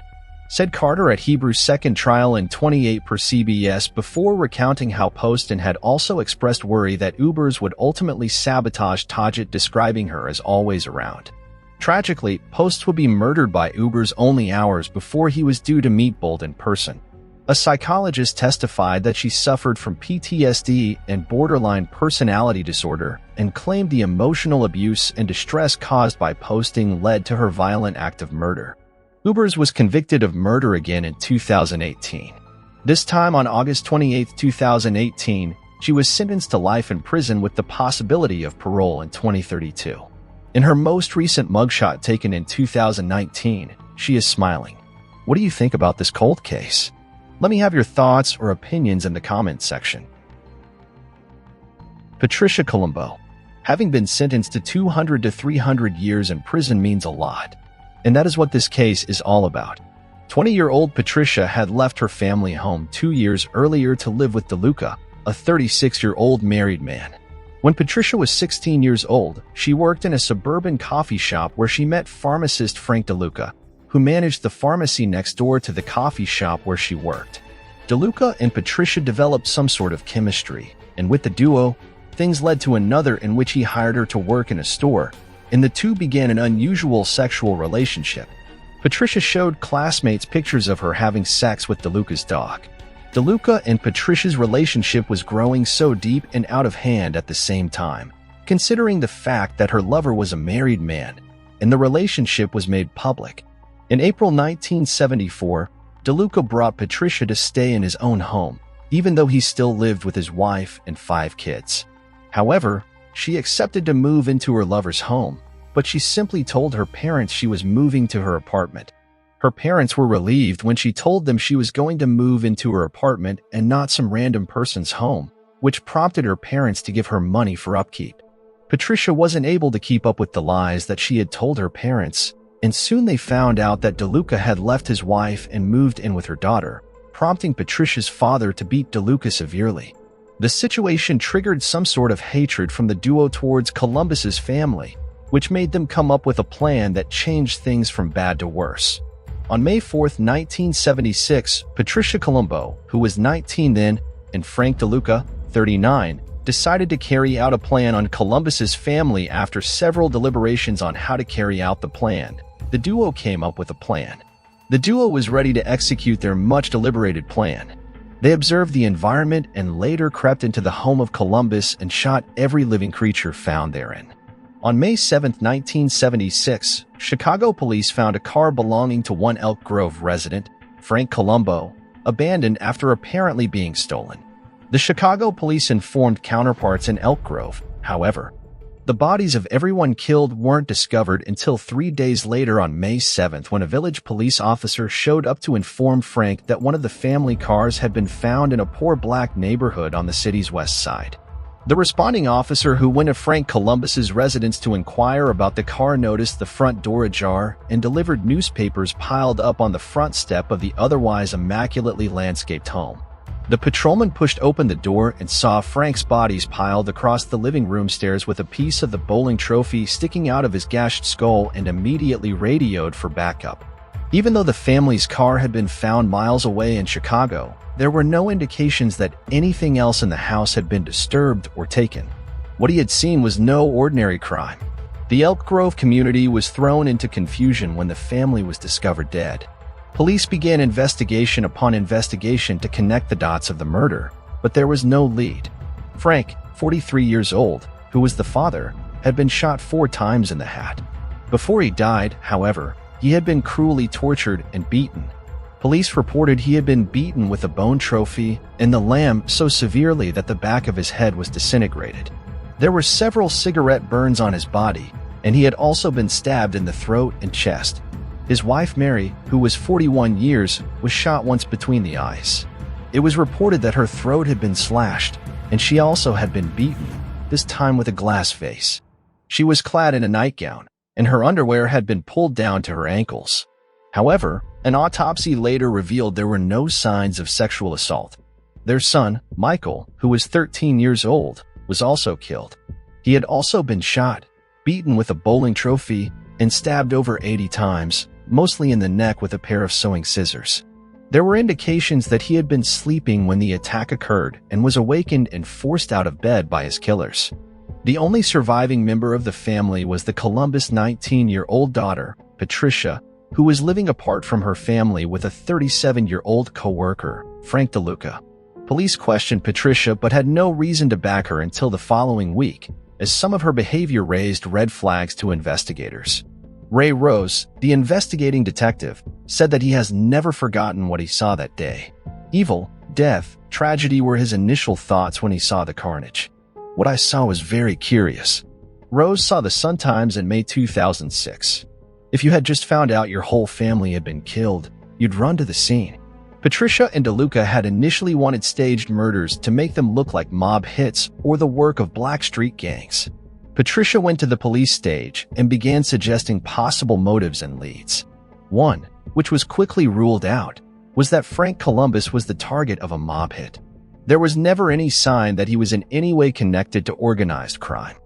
said Carter at Hebrew's second trial in 28 per CBS, before recounting how Poston had also expressed worry that Ubers would ultimately sabotage Tajit, describing her as always around. Tragically, Post would be murdered by Ubers only hours before he was due to meet Bolt in person. A psychologist testified that she suffered from PTSD and borderline personality disorder and claimed the emotional abuse and distress caused by posting led to her violent act of murder. Ubers was convicted of murder again in 2018. This time on August 28, 2018, she was sentenced to life in prison with the possibility of parole in 2032. In her most recent mugshot taken in 2019, she is smiling. What do you think about this cold case? Let me have your thoughts or opinions in the comments section. Patricia Colombo. Having been sentenced to 200 to 300 years in prison means a lot. And that is what this case is all about. 20-year-old Patricia had left her family home 2 years earlier to live with DeLuca, a 36-year-old married man. When Patricia was 16 years old, she worked in a suburban coffee shop where she met pharmacist Frank DeLuca, who managed the pharmacy next door to the coffee shop where she worked. DeLuca and Patricia developed some sort of chemistry, and with the duo, things led to another in which he hired her to work in a store, and the two began an unusual sexual relationship. Patricia showed classmates pictures of her having sex with DeLuca's dog. DeLuca and Patricia's relationship was growing so deep and out of hand at the same time, considering the fact that her lover was a married man, and the relationship was made public. In April 1974, DeLuca brought Patricia to stay in his own home, even though he still lived with his wife and 5 kids. However, she accepted to move into her lover's home, but she simply told her parents she was moving to her apartment. Her parents were relieved when she told them she was going to move into her apartment and not some random person's home, which prompted her parents to give her money for upkeep. Patricia wasn't able to keep up with the lies that she had told her parents, and soon they found out that DeLuca had left his wife and moved in with her daughter, prompting Patricia's father to beat DeLuca severely. The situation triggered some sort of hatred from the duo towards Columbus's family, which made them come up with a plan that changed things from bad to worse. On May 4, 1976, Patricia Colombo, who was 19 then, and Frank DeLuca, 39, decided to carry out a plan on Columbus's family. After several deliberations on how to carry out the plan, the duo came up with a plan. The duo was ready to execute their much-deliberated plan. They observed the environment and later crept into the home of Columbus and shot every living creature found therein. On May 7, 1976, Chicago police found a car belonging to one Elk Grove resident, Frank Colombo, abandoned after apparently being stolen. The Chicago police informed counterparts in Elk Grove, however. The bodies of everyone killed weren't discovered until 3 days later on May 7th, when a village police officer showed up to inform Frank that one of the family cars had been found in a poor black neighborhood on the city's west side. The responding officer, who went to Frank Columbus's residence to inquire about the car, noticed the front door ajar and delivered newspapers piled up on the front step of the otherwise immaculately landscaped home. The patrolman pushed open the door and saw Frank's bodies piled across the living room stairs with a piece of the bowling trophy sticking out of his gashed skull, and immediately radioed for backup. Even though the family's car had been found miles away in Chicago, there were no indications that anything else in the house had been disturbed or taken. What he had seen was no ordinary crime. The Elk Grove community was thrown into confusion when the family was discovered dead. Police began investigation upon investigation to connect the dots of the murder, but there was no lead. Frank, 43 years old, who was the father, had been shot 4 times in the hat. Before he died, however, he had been cruelly tortured and beaten. Police reported he had been beaten with a bone trophy and the lamb so severely that the back of his head was disintegrated. There were several cigarette burns on his body, and he had also been stabbed in the throat and chest. His wife Mary, who was 41 years, was shot once between the eyes. It was reported that her throat had been slashed, and she also had been beaten, this time with a glass vase. She was clad in a nightgown, and her underwear had been pulled down to her ankles. However, an autopsy later revealed there were no signs of sexual assault. Their son, Michael, who was 13 years old, was also killed. He had also been shot, beaten with a bowling trophy, and stabbed over 80 times, mostly in the neck with a pair of sewing scissors. There were indications that he had been sleeping when the attack occurred and was awakened and forced out of bed by his killers. The only surviving member of the family was the Columbus' 19-year-old daughter, Patricia, who was living apart from her family with a 37-year-old co-worker, Frank DeLuca. Police questioned Patricia but had no reason to back her until the following week, as some of her behavior raised red flags to investigators. Ray Rose, the investigating detective, said that he has never forgotten what he saw that day. Evil, death, tragedy were his initial thoughts when he saw the carnage. What I saw was very curious. Rose saw the Sun-Times in May 2006. If you had just found out your whole family had been killed, you'd run to the scene. Patricia and DeLuca had initially wanted staged murders to make them look like mob hits or the work of black street gangs. Patricia went to the police stage and began suggesting possible motives and leads. One, which was quickly ruled out, was that Frank Columbus was the target of a mob hit. There was never any sign that he was in any way connected to organized crime.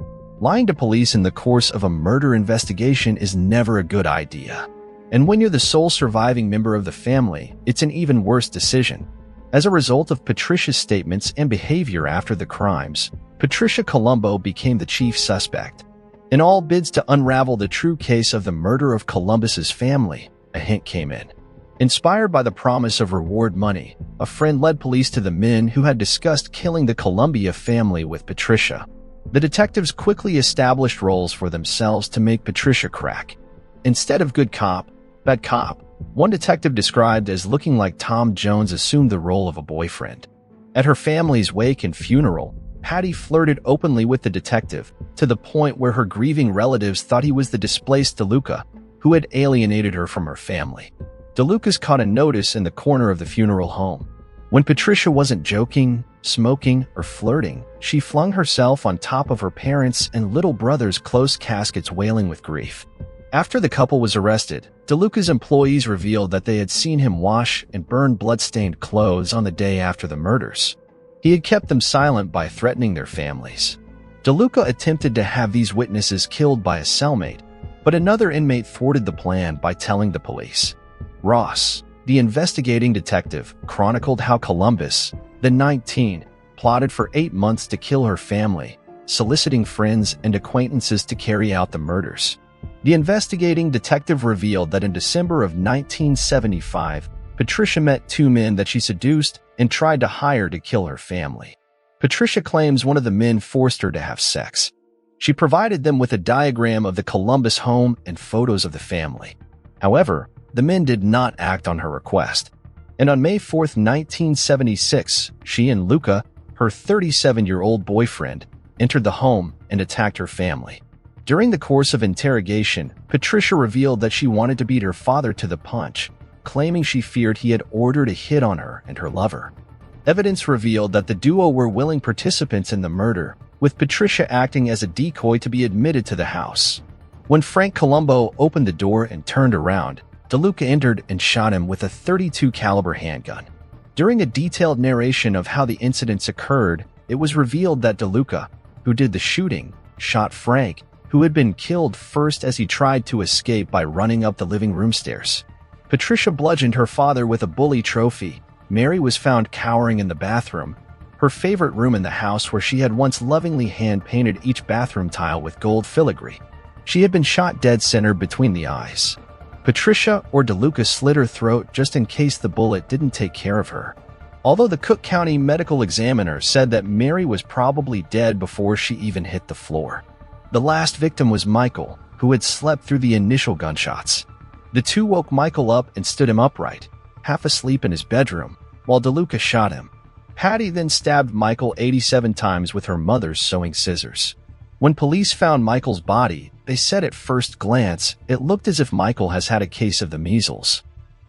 Lying to police in the course of a murder investigation is never a good idea. And when you're the sole surviving member of the family, it's an even worse decision. As a result of Patricia's statements and behavior after the crimes, Patricia Colombo became the chief suspect. In all bids to unravel the true case of the murder of Columbus's family, a hint came in. Inspired by the promise of reward money, a friend led police to the men who had discussed killing the Columbia family with Patricia. The detectives quickly established roles for themselves to make Patricia crack. Instead of good cop, bad cop, one detective described as looking like Tom Jones assumed the role of a boyfriend. At her family's wake and funeral, Patty flirted openly with the detective, to the point where her grieving relatives thought he was the displaced DeLuca, who had alienated her from her family. DeLuca's caught a notice in the corner of the funeral home. When Patricia wasn't joking, smoking, or flirting, she flung herself on top of her parents' and little brother's close caskets wailing with grief. After the couple was arrested, DeLuca's employees revealed that they had seen him wash and burn blood-stained clothes on the day after the murders. He had kept them silent by threatening their families. DeLuca attempted to have these witnesses killed by a cellmate, but another inmate thwarted the plan by telling the police. Ross, the investigating detective, chronicled how Columbus, then 19, plotted for 8 months to kill her family, soliciting friends and acquaintances to carry out the murders. The investigating detective revealed that in December of 1975, Patricia met 2 men that she seduced and tried to hire to kill her family. Patricia claims one of the men forced her to have sex. She provided them with a diagram of the Columbus home and photos of the family. However, the men did not act on her request. And on May 4, 1976, she and Luca, her 37-year-old boyfriend, entered the home and attacked her family. During the course of interrogation, Patricia revealed that she wanted to beat her father to the punch, claiming she feared he had ordered a hit on her and her lover. Evidence revealed that the duo were willing participants in the murder, with Patricia acting as a decoy to be admitted to the house. When Frank Colombo opened the door and turned around, DeLuca entered and shot him with a .32 caliber handgun. During a detailed narration of how the incidents occurred, it was revealed that DeLuca, who did the shooting, shot Frank, who had been killed first as he tried to escape by running up the living room stairs. Patricia bludgeoned her father with a bully trophy. Mary was found cowering in the bathroom, her favorite room in the house where she had once lovingly hand-painted each bathroom tile with gold filigree. She had been shot dead center between the eyes. Patricia or DeLuca slit her throat just in case the bullet didn't take care of her. Although the Cook County medical examiner said that Mary was probably dead before she even hit the floor. The last victim was Michael, who had slept through the initial gunshots. The two woke Michael up and stood him upright, half asleep in his bedroom, while DeLuca shot him. Patty then stabbed Michael 87 times with her mother's sewing scissors. When police found Michael's body, they said at first glance it looked as if Michael has had a case of the measles.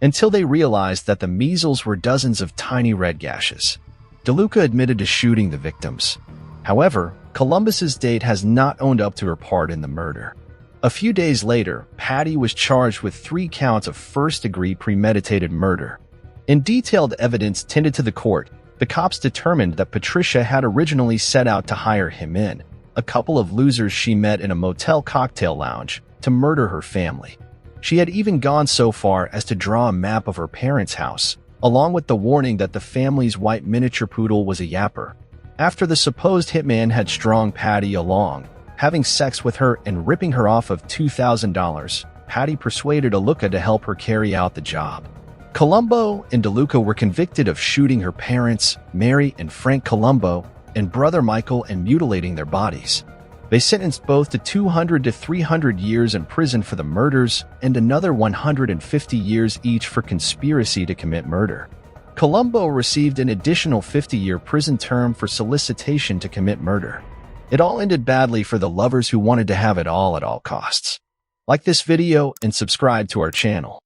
until they realized that the measles were dozens of tiny red gashes. DeLuca admitted to shooting the victims. However, Columbus's date has not owned up to her part in the murder. A few days later, Patty was charged with 3 counts of first-degree premeditated murder. In detailed evidence tended to the court, the cops determined that Patricia had originally set out to hire him in, a couple of losers she met in a motel cocktail lounge, to murder her family. She had even gone so far as to draw a map of her parents' house, along with the warning that the family's white miniature poodle was a yapper. After the supposed hitman had strung Patty along, having sex with her and ripping her off of $2,000, Patty persuaded DeLuca to help her carry out the job. Colombo and DeLuca were convicted of shooting her parents, Mary and Frank Colombo, and brother Michael, and mutilating their bodies. They sentenced both to 200 to 300 years in prison for the murders and another 150 years each for conspiracy to commit murder. Colombo received an additional 50-year prison term for solicitation to commit murder. It all ended badly for the lovers who wanted to have it all at all costs. Like this video and subscribe to our channel.